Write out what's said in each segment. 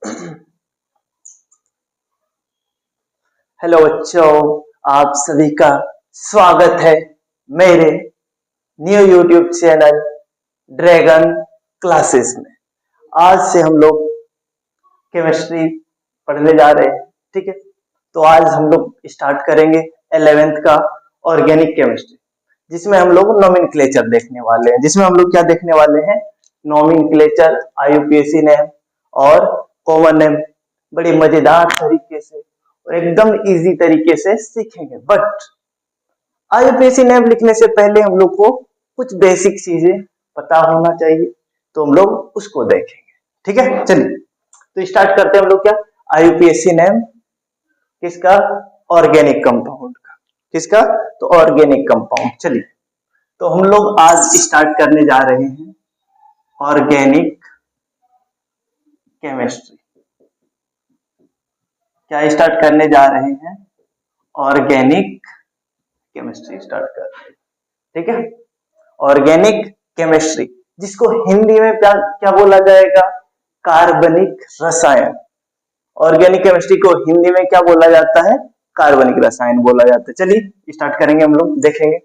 Hello बच्चों, आप सभी का स्वागत है मेरे new YouTube channel dragon classes में। आज से हम लोग केमिस्ट्री पढ़ने जा रहे हैं, ठीक है। तो आज हम लोग स्टार्ट करेंगे 11th का ऑर्गेनिक केमिस्ट्री, जिसमें हम लोग नोमेनक्लेचर देखने वाले हैं। जिसमें हम लोग क्या देखने वाले हैं? नोमेनक्लेचर, IUPAC नेम और कॉमन नेम। बड़ी मजेदार तरीके से और एकदम इजी तरीके से सीखेंगे। बट IUPAC नेम लिखने से पहले हम लोग को कुछ बेसिक चीजें पता होना चाहिए, तो हम लोग उसको देखेंगे, ठीक है। चलिए तो स्टार्ट करते हैं हम लोग। क्या IUPAC नेम किसका? ऑर्गेनिक कंपाउंड का। किसका? तो ऑर्गेनिक कंपाउंड। चलिए तो हम लोग आज स्टार्ट करने जा रहे हैं ऑर्गेनिक केमिस्ट्री। क्या स्टार्ट करने जा रहे हैं? ऑर्गेनिक केमिस्ट्री स्टार्ट कर रहे हैं, ठीक है। ऑर्गेनिक केमिस्ट्री, जिसको हिंदी में क्या बोला जाएगा? कार्बनिक रसायन। ऑर्गेनिक केमिस्ट्री को हिंदी में क्या बोला जाता है? कार्बनिक रसायन बोला जाता है। चलिए स्टार्ट करेंगे, हम लोग देखेंगे।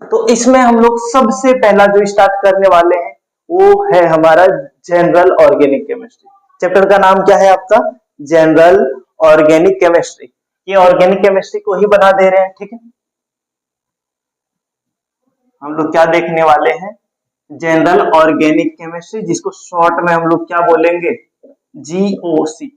तो इसमें हम लोग सबसे पहला जो स्टार्ट करने वाले हैं वो है हमारा जनरल ऑर्गेनिक केमिस्ट्री। चैप्टर का नाम क्या है आपका? General organic chemistry. ये ऑर्गेनिक केमिस्ट्री को ही बना दे रहे हैं, ठीक है। हम लोग क्या देखने वाले हैं? जनरल ऑर्गेनिक केमिस्ट्री, जिसको शॉर्ट में हम लोग क्या बोलेंगे? GOC।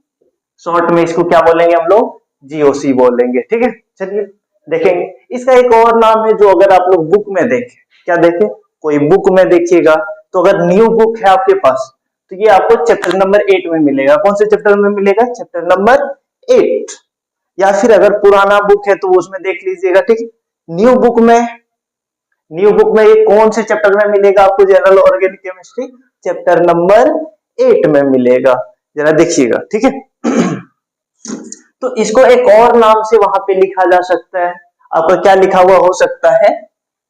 शॉर्ट में इसको क्या बोलेंगे हम लोग? GOC बोलेंगे, ठीक है। चलिए देखेंगे। इसका एक और नाम है जो अगर आप लोग बुक में देखें, क्या देखें? कोई बुक में देखिएगा तो अगर न्यू बुक है आपके पास तो ये आपको चैप्टर नंबर 8 में मिलेगा। कौन से चैप्टर में मिलेगा? Chapter number 8। या फिर अगर पुराना बुक है तो उसमें देख लीजिएगा, ठीक। न्यू बुक में ये कौन से चैप्टर में मिलेगा आपको? General organic chemistry chapter number 8 में मिलेगा। जरा देखिएगा, ठीक है। तो इसको एक और नाम से वहां पे लिखा जा सकता है। आपका क्या लिखा हुआ हो सकता है?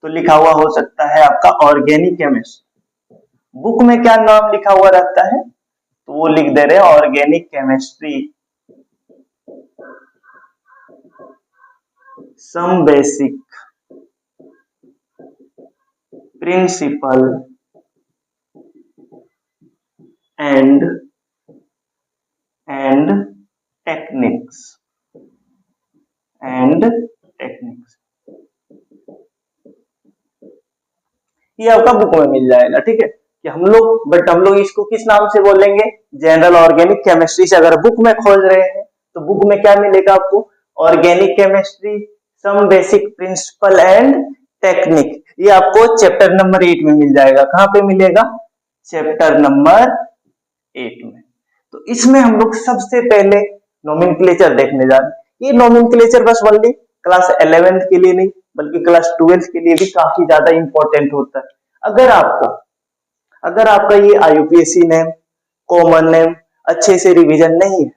तो लिखा हुआ हो सकता है आपका ऑर्गेनिक केमिस्ट्री। बुक में क्या नाम लिखा हुआ रहता है? तो वो लिख दे रहे हैं organic chemistry, some basic principle and techniques ये आपका बुक में मिल जाएगा, ठीक है। कि हम लोग इसको किस नाम से बोलेंगे? जनरल ऑर्गेनिक केमिस्ट्री से अगर बुक में खोज रहे हैं तो बुक में क्या मिलेगा आपको? Organic chemistry, some basic principle and technique. ये आपको चैप्टर नंबर 8 में मिल जाएगा। कहां पे मिलेगा? चैप्टर नंबर 8 में। तो इसमें हम लोग सबसे पहले नोमेनक्लेचर देखने जा रहे हैं। ये नोमेनक्लेचर बस ओनली क्लास 11th के लिए नहीं बल्कि क्लास 12th के लिए भी काफी ज्यादा इंपॉर्टेंट होता है। अगर आपका ये IUPAC नेम, कॉमन नेम अच्छे से रिवीजन नहीं है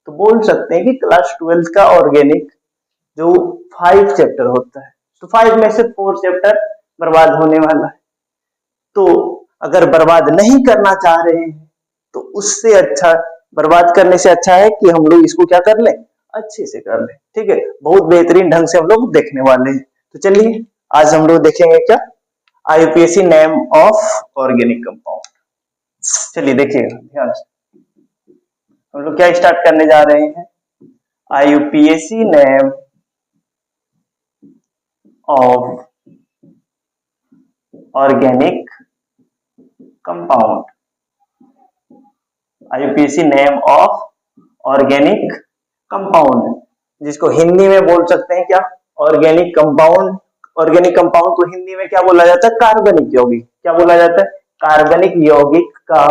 तो बोल सकते हैं कि क्लास 12th का ऑर्गेनिक जो 5 चैप्टर होता है, तो 5 में से 4 चैप्टर बर्बाद होने वाला है। तो अगर बर्बाद नहीं करना चाह रहे हैं तो उससे अच्छा, बर्बाद करने से अच्छा है कि हम लोग इसको क्या कर लें? अच्छे से कर लें, ठीक है। बहुत बेहतरीन ढंग से हम लोग देखने वाले हैं। तो चलिए आज हम लोग देखेंगे क्या? IUPAC name of organic compound. चलिए देखिएगा ध्यान से। हम लोग क्या स्टार्ट करने जा रहे हैं? IUPAC name of organic compound. IUPAC name of organic compound, जिसको हिंदी में बोल सकते हैं क्या? Organic compound. ऑर्गेनिक कंपाउंड को हिंदी में क्या बोला जाता है? कार्बनिक यौगिक। क्या बोला जाता है? कार्बनिक यौगिक का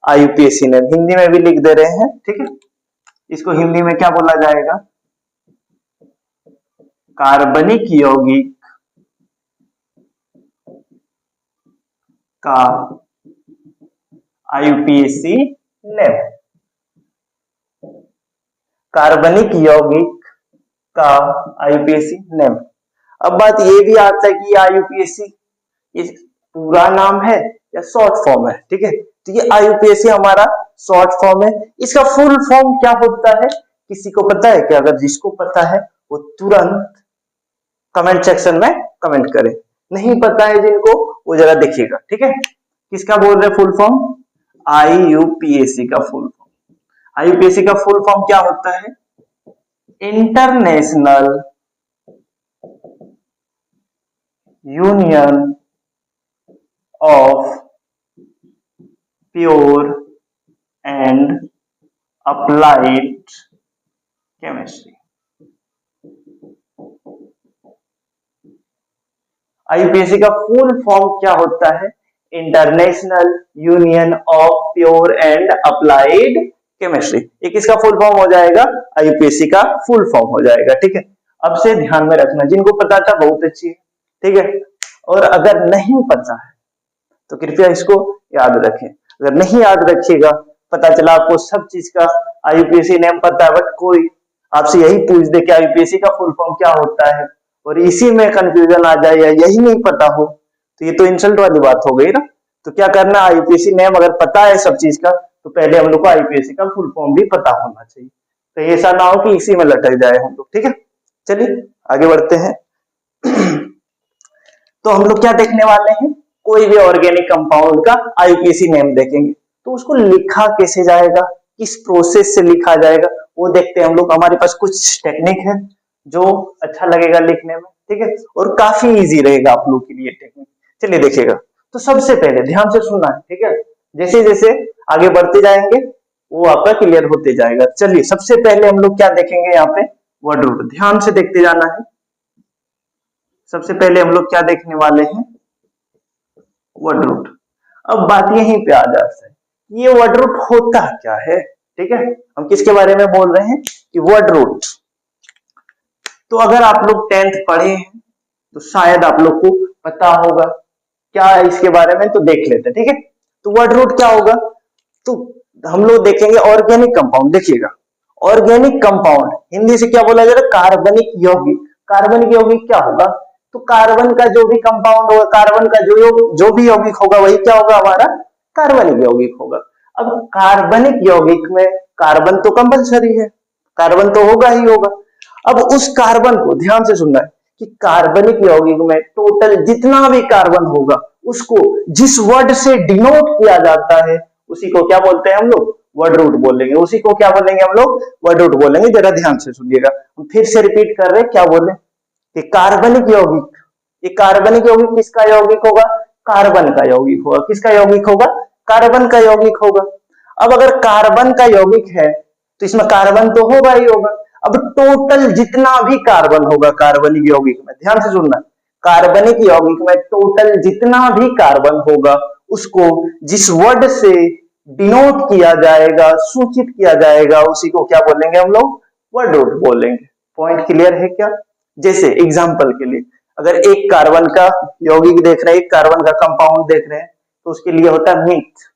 IUPAC नेम। हिंदी में भी लिख दे रहे हैं, ठीक है। इसको हिंदी में क्या बोला जाएगा? कार्बनिक यौगिक का IUPAC नेम। कार्बनिक यौगिक का IUPAC नेम। अब बात ये भी आता है कि IUPAC ये पूरा नाम है या शॉर्ट फॉर्म है, ठीक है। तो ये IUPAC हमारा शॉर्ट फॉर्म है। इसका फुल फॉर्म क्या होता है, किसी को पता है क्या? अगर जिसको पता है वो तुरंत कमेंट सेक्शन में कमेंट करे, नहीं पता है जिनको वो जरा देखिएगा, ठीक है। किसका बोल रहे फुल फॉर्म? IUPAC का फुल फॉर्म। IUPAC का फुल फॉर्म क्या होता है? International union of pure and applied chemistry. IUPAC का फुल फॉर्म क्या होता है? International union of pure and applied chemistry. ये किसका फुल फॉर्म हो जाएगा? IUPAC का फुल फॉर्म हो जाएगा, ठीक है। अब से ध्यान में रखना, जिनको पता था बहुत अच्छी है, ठीक है। और अगर नहीं पता है तो कृपया इसको याद रखें। अगर नहीं याद रखिएगा, पता चला आपको सब चीज का IUPAC नेम पता है, बट कोई आपसे यही पूछ दे कि IUPAC का फुल फॉर्म क्या होता है और इसी में कंफ्यूजन आ जाए या यही नहीं पता हो, तो ये तो इंसल्ट वाली बात हो गई ना। तो क्या करना, IUPAC नेम अगर पता है सब चीज का, तो पहले हम लोग को IUPAC का फुल फॉर्म भी पता होना चाहिए। तो ऐसा ना हो कि इसी में लटक जाए हम लोग, ठीक है। चलिए आगे बढ़ते हैं। तो हम लोग क्या देखने वाले हैं? कोई भी ऑर्गेनिक कंपाउंड का IUPAC नेम देखेंगे, तो उसको लिखा कैसे जाएगा, किस प्रोसेस से लिखा जाएगा, वो देखते हैं हम लोग। हमारे पास कुछ टेक्निक है जो अच्छा लगेगा लिखने में, ठीक है, और काफी इजी रहेगा आप लोग के लिए टेक्निक। चलिए देखिएगा। तो सबसे पहले ध्यान से सुनना है, ठीक है। जैसे जैसे आगे बढ़ते जाएंगे वो आपका क्लियर होते जाएगा। चलिए सबसे पहले हम लोग क्या देखेंगे यहाँ पे? Word root. ध्यान से देखते जाना है। सबसे पहले हम लोग क्या देखने वाले हैं? Word root. अब बात यहीं पे आ जाता है, ये वर्ड रूट होता क्या है, ठीक है। हम किसके बारे में बोल रहे हैं? कि वर्ड रूट। तो अगर आप लोग 10th पढ़े हैं तो शायद आप लोग को पता होगा क्या है इसके बारे में, तो देख लेते हैं, ठीक है। तो वर्ड रूट क्या होगा? तो हम लोग देखेंगे ऑर्गेनिक कंपाउंड। देखिएगा, ऑर्गेनिक कंपाउंड हिंदी से क्या बोला जाएगा? कार्बनिक यौगिक। कार्बनिक यौगिक क्या होगा? तो कार्बन का जो भी कंपाउंड होगा, कार्बन का जो भी यौगिक होगा वही क्या होगा? हमारा कार्बनिक यौगिक होगा। अब कार्बनिक यौगिक में कार्बन तो कंपलसरी है, कार्बन तो होगा ही होगा। अब उस कार्बन को ध्यान से सुनना है कि कार्बनिक यौगिक में टोटल जितना भी कार्बन होगा उसको जिस वर्ड से डिनोट किया जाता है उसी को क्या बोलते हैं हम लोग? वर्ड रूट बोलेंगे। उसी को क्या बोलेंगे हम लोग? वर्ड रूट बोलेंगे। जरा ध्यान से सुनिएगा, हम फिर से रिपीट कर रहे हैं, क्या बोले कि कार्बनिक यौगिक। ये कार्बनिक यौगिक किसका यौगिक होगा? कार्बन का यौगिक होगा। किसका यौगिक होगा? कार्बन का यौगिक होगा। अब अगर कार्बन का यौगिक है तो इसमें कार्बन तो होगा ही होगा। अब टोटल जितना भी कार्बन होगा कार्बनिक यौगिक में, ध्यान से सुनना, कार्बनिक यौगिक में टोटल जितना भी कार्बन होगा उसको जिस वर्ड से डिनोट किया जाएगा, सूचित किया जाएगा, उसी को क्या बोलेंगे हम लोग? वर्ड रूट बोलेंगे। पॉइंट क्लियर है क्या? जैसे एग्जांपल के लिए, अगर एक कार्बन का यौगिक देख रहे हैं, एक कार्बन का कंपाउंड देख रहे हैं, तो उसके लिए होता है मीथ।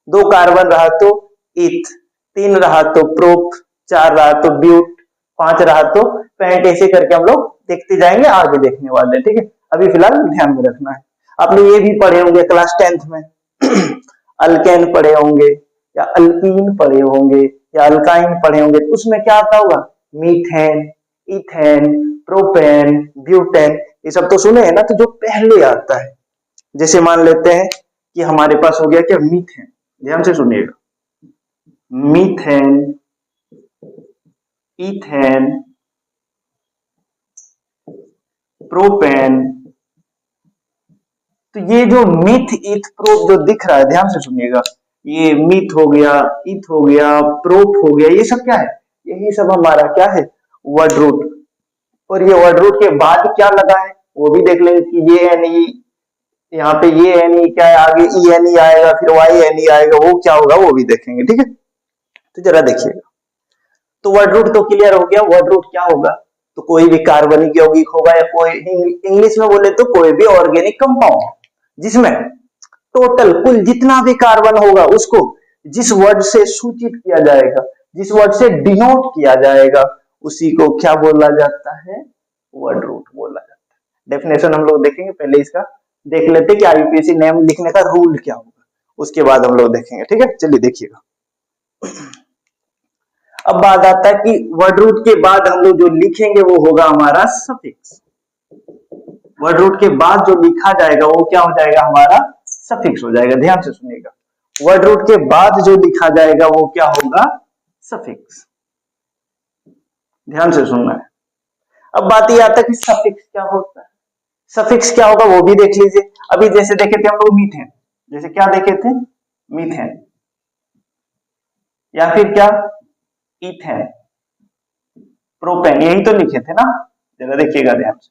2 कार्बन रहा तो ईथ, 3 रहा तो प्रोप, 4 रहा तो ब्यूट, 5 रहा तो पेंट। ऐसे करके हम लोग देखते जाएंगे, आगे देखने वाले हैं, ठीक है। अभी फिलहाल ध्यान में रखना है। आपने ये भी पढ़े होंगे क्लास 10th में अल्केन पढ़े होंगे या अल्कीन पढ़े होंगे या अल्काइन पढ़े होंगे, तो उसमें क्या आता होगा? मीथेन, इथेन, प्रोपेन, ब्यूटेन, ये सब तो सुने हैं ना। तो जो पहले आता है, जैसे मान लेते हैं कि हमारे पास हो गया क्या? मीथेन। ध्यान से सुनिएगा, मीथेन, इथेन, प्रोपेन। तो ये जो मीथ, इथ, प्रोप जो दिख रहा है, ध्यान से सुनिएगा, ये मीथ हो गया, इथ हो गया, प्रोप हो गया, ये सब क्या है? यही सब हमारा क्या है? Word root. और ये वर्ड रूट के बाद क्या लगा है वो भी देख लेंगे कि ये एन ई, यहाँ पे ये एन ई क्या है, आगे ई एन ई आएगा, फिर वाई एन ई आएगा, वो क्या होगा वो भी देखेंगे, ठीक है। तो जरा देखिएगा। तो वर्ड रूट तो क्लियर हो गया। वर्ड रूट क्या होगा? तो कोई भी कार्बनिक यौगिक होगा या कोई इंग्लिश में बोले तो कोई भी ऑर्गेनिक कंपाउंड जिसमें टोटल कुल जितना भी कार्बन होगा उसको जिस वर्ड से सूचित किया जाएगा, जिस वर्ड से डिनोट किया जाएगा, उसी को क्या बोला जाता है? वर्ड रूट बोला जाता है। डेफिनेशन हम लोग देखेंगे, पहले इसका देख लेते कि आईयूपीएसी नेम लिखने का रूल क्या होगा, उसके बाद हम लोग देखेंगे। ठीक है, चलिए देखिएगा। अब बात आता है कि वर्ड रूट के बाद हम लोग जो लिखेंगे वो होगा हमारा सफिक्स। वर्ड रूट के बाद जो लिखा जाएगा वो क्या हो जाएगा, हमारा सफिक्स हो जाएगा। ध्यान से सुनिएगा, वर्ड रूट के बाद जो लिखा जाएगा वो क्या होगा, सफिक्स। ध्यान से सुनना है। अब बात ये आता है कि सफिक्स क्या होता है। सफिक्स क्या होगा वो भी देख लीजिए। अभी जैसे देखे थे हम लोग मीथेन, जैसे क्या देखे थे, मीथेन, या फिर क्या, इथेन, प्रोपेन, यही तो लिखे थे ना। जरा देखिएगा ध्यान से,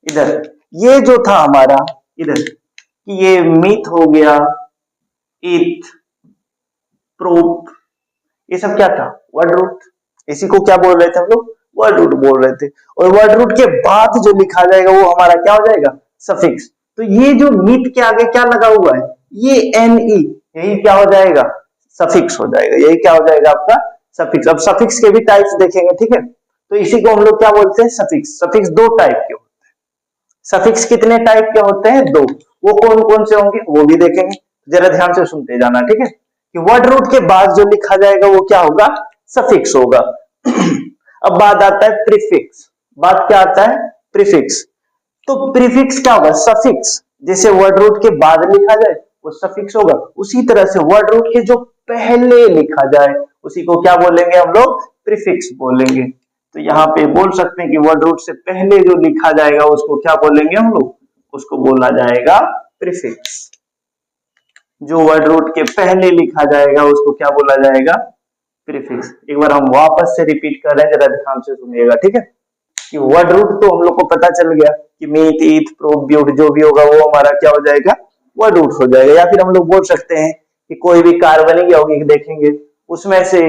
इधर ये जो था हमारा, इधर कि ये मीथ हो गया, इथ, प्रोप, ये सब क्या था, वर्ड रूट। इसी को क्या बोल रहे थे हम लोग, वर्ड रूट बोल रहे थे। और वर्ड रूट के बाद जो लिखा जाएगा वो हमारा क्या हो जाएगा, सफिक्स। तो ये जो मीथ के आगे क्या लगा हुआ है, ये एन ई, यही क्या हो जाएगा, सफिक्स हो जाएगा। यही क्या हो जाएगा आपका सफिक्स। अब सफिक्स के भी टाइप्स देखेंगे, ठीक है। तो इसी को हम लोग क्या बोलते हैं, सफिक्स। सफिक्स दो टाइप के होते हैं। सफिक्स कितने टाइप के होते हैं, दो। वो कौन कौन से होंगे वो भी देखेंगे, जरा ध्यान से सुनते जाना, ठीक है। कि वर्ड रूट के बाद जो लिखा जाएगा वो क्या होगा, सफिक्स होगा। अब बात आता है प्रीफिक्स। बात क्या आता है, प्रीफिक्स। तो प्रीफिक्स क्या होगा, सफिक्स। जैसे वर्ड रूट के बाद लिखा जाए वो सफिक्स होगा, उसी तरह से वर्ड रूट के जो पहले लिखा जाए उसी को क्या बोलेंगे हम लोग, प्रीफिक्स बोलेंगे। तो यहाँ पे बोल सकते हैं कि वर्ड रूट से पहले जो लिखा जाएगा उसको क्या बोलेंगे हम लोग, उसको बोला जाएगा प्रीफिक्स। जो वर्ड रूट के पहले लिखा जाएगा उसको क्या बोला जाएगा, प्रीफिक्स। एक बार हम वापस से रिपीट कर रहे हैं, जरा ध्यान से सुनिएगा, ठीक है। कि वर्ड रूट तो हम लोग को पता चल गया कि मीथ, ईथ, प्रोप, ब्यूट जो भी होगा वो हमारा क्या हो जाएगा, वर्ड रूट हो जाएगा। या फिर हम लोग बोल सकते हैं कि कोई भी कार्बनिक यौगिक देखेंगे, उसमें से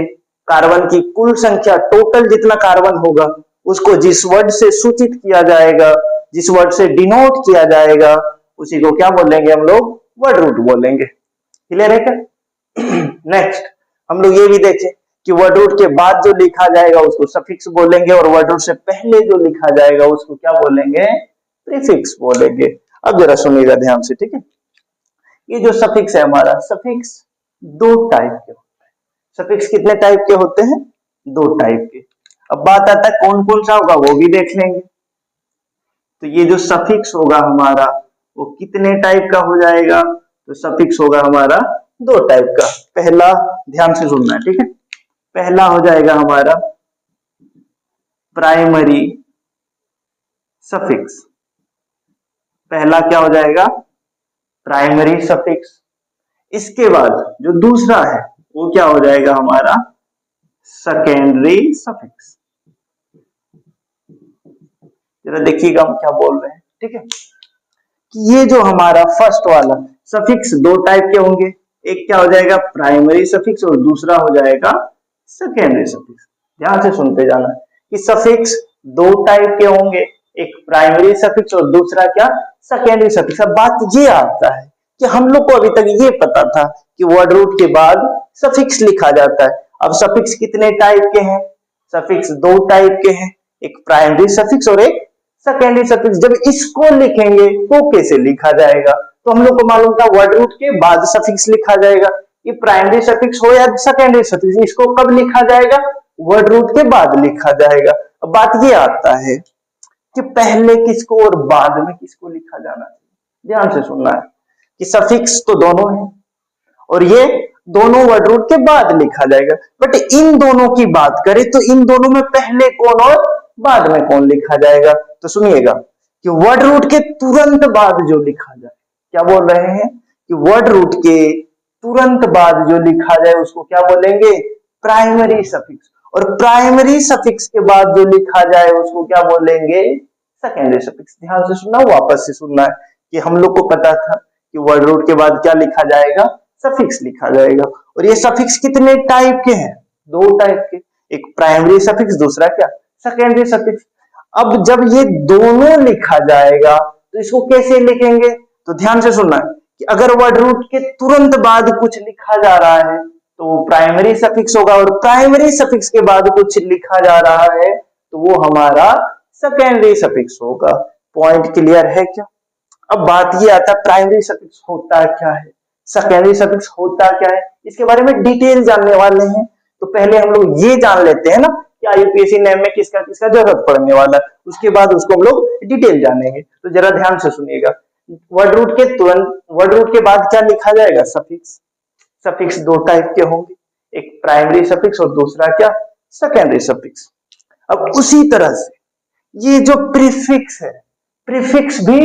कार्बन की कुल संख्या, टोटल जितना कार्बन होगा उसको जिस वर्ड से सूचित किया जाएगा, जिस वर्ड से डिनोट किया जाएगा, उसी को क्या बोलेंगे हम लोग, वर्ड रूट बोलेंगे। क्लियर है क्या। नेक्स्ट हम लोग ये भी देखें कि वर्ड रूट के बाद जो लिखा जाएगा उसको सफिक्स बोलेंगे, और वर्ड रूट से पहले जो लिखा जाएगा उसको क्या बोलेंगे, प्रीफिक्स बोलेंगे। अब जरा सुनिएगा ध्यान से, ठीक है। ये जो सफिक्स है हमारा, सफिक्स दो टाइप के होते हैं। सफिक्स कितने टाइप के होते हैं, दो टाइप के। अब बात आता है कौन कौन सा होगा वो भी देख लेंगे। तो ये जो सफिक्स होगा हमारा वो कितने टाइप का हो जाएगा, तो सफिक्स होगा हमारा दो टाइप का। पहला, ध्यान से सुनना है, ठीक है। पहला हो जाएगा हमारा प्राइमरी सफिक्स। पहला क्या हो जाएगा, प्राइमरी सफिक्स। इसके बाद जो दूसरा है वो क्या हो जाएगा हमारा, सेकेंडरी सफिक्स। जरा देखिएगा हम क्या बोल रहे हैं, ठीक है। कि ये जो हमारा फर्स्ट वाला सफिक्स दो टाइप के होंगे, एक क्या हो जाएगा प्राइमरी सफिक्स और दूसरा हो जाएगा सेकेंडरी सफिक्स। ध्यान से सुनते जाना कि सफिक्स दो टाइप के होंगे, एक प्राइमरी सफिक्स और दूसरा क्या, सेकेंडरी सफिक्स। अब बात ये आता है कि हम लोग को अभी तक ये पता था कि वर्ड रूट के बाद सफिक्स लिखा जाता है। अब सफिक्स कितने टाइप के हैं, सफिक्स दो टाइप के हैं, एक प्राइमरी सफिक्स और एक सेकेंडरी सफिक्स। जब इसको लिखेंगे तो कैसे लिखा जाएगा, तो हम लोग को मालूम था वर्ड रूट के बाद सफिक्स लिखा जाएगा। ये प्राइमरी सफिक्स हो या सेकेंडरी सफिक्स, इसको कब लिखा जाएगा, वर्ड रूट के बाद लिखा जाएगा। अब बात ये आता है कि पहले किसको और बाद में किसको लिखा जाना चाहिए। ध्यान से सुनना है कि सफिक्स तो दोनों है और ये दोनों वर्ड रूट के बाद लिखा जाएगा, बट इन दोनों की बात करें तो इन दोनों में पहले कौन और बाद में कौन लिखा जाएगा। तो सुनिएगा कि वर्ड रूट के तुरंत बाद जो लिखा जाए, क्या बोल रहे हैं कि वर्ड रूट के तुरंत बाद जो लिखा जाए उसको क्या बोलेंगे, प्राइमरी सफिक्स। और प्राइमरी सफिक्स के बाद जो लिखा जाए उसको क्या बोलेंगे, सेकेंडरी सफिक्स। ध्यान से सुनना, वापस से सुनना है कि हम लोग को पता था कि वर्ड रूट के बाद क्या लिखा जाएगा, सफिक्स लिखा जाएगा। और ये सफिक्स कितने टाइप के हैं, दो टाइप के, एक प्राइमरी सफिक्स, दूसरा क्या, सेकेंडरी सफिक्स। अब जब ये दोनों लिखा जाएगा तो इसको कैसे लिखेंगे, तो ध्यान से सुनना कि अगर वर्ड रूट के तुरंत बाद कुछ लिखा जा रहा है तो वो प्राइमरी सफिक्स होगा, और प्राइमरी सफिक्स के बाद कुछ लिखा जा रहा है तो वो हमारा सेकेंडरी सफिक्स होगा। पॉइंट क्लियर है क्या। अब बात ये आता है प्राइमरी सफिक्स होता क्या है, सेकेंडरी सफिक्स होता क्या है, इसके बारे में डिटेल जानने वाले हैं। तो पहले हम लोग ये जान लेते हैं ना कि आईयूपीएससी नेम में किसका किसका जरूरत पड़ने वाला है, उसके बाद उसको हम लोग डिटेल जानेंगे। तो जरा ध्यान से सुनिएगा, वर्ड रूट के बाद क्या लिखा जाएगा, सफिक्स। सफिक्स दो टाइप के होंगे, एक प्राइमरी सफिक्स और दूसरा क्या, सेकेंडरी सफिक्स। अब उसी तरह से ये जो प्रीफिक्स है, प्रीफिक्स भी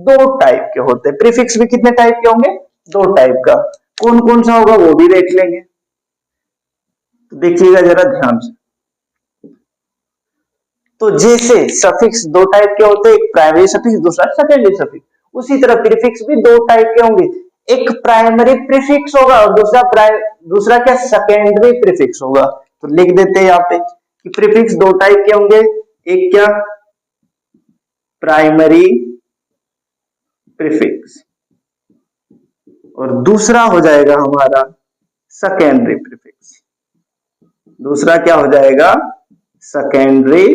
दो टाइप के होते हैं। प्रीफिक्स भी कितने टाइप के होंगे, दो टाइप का। कौन कौन सा होगा वो भी देख लेंगे, तो देखिएगा जरा ध्यान से। तो जैसे सफिक्स दो टाइप के होते हैं, एक प्राइमरी सफिक्स दूसरा सेकेंडरी सफिक्स, उसी तरह प्रीफिक्स भी दो टाइप के होंगे, एक प्राइमरी प्रीफिक्स होगा और दूसरा क्या, सेकेंडरी प्रीफिक्स होगा। तो लिख देते हैं यहाँ पे कि प्रीफिक्स दो टाइप के होंगे, एक क्या, प्राइमरी प्रीफिक्स और दूसरा हो जाएगा हमारा सेकेंडरी प्रीफिक्स। दूसरा क्या हो जाएगा, सेकेंडरी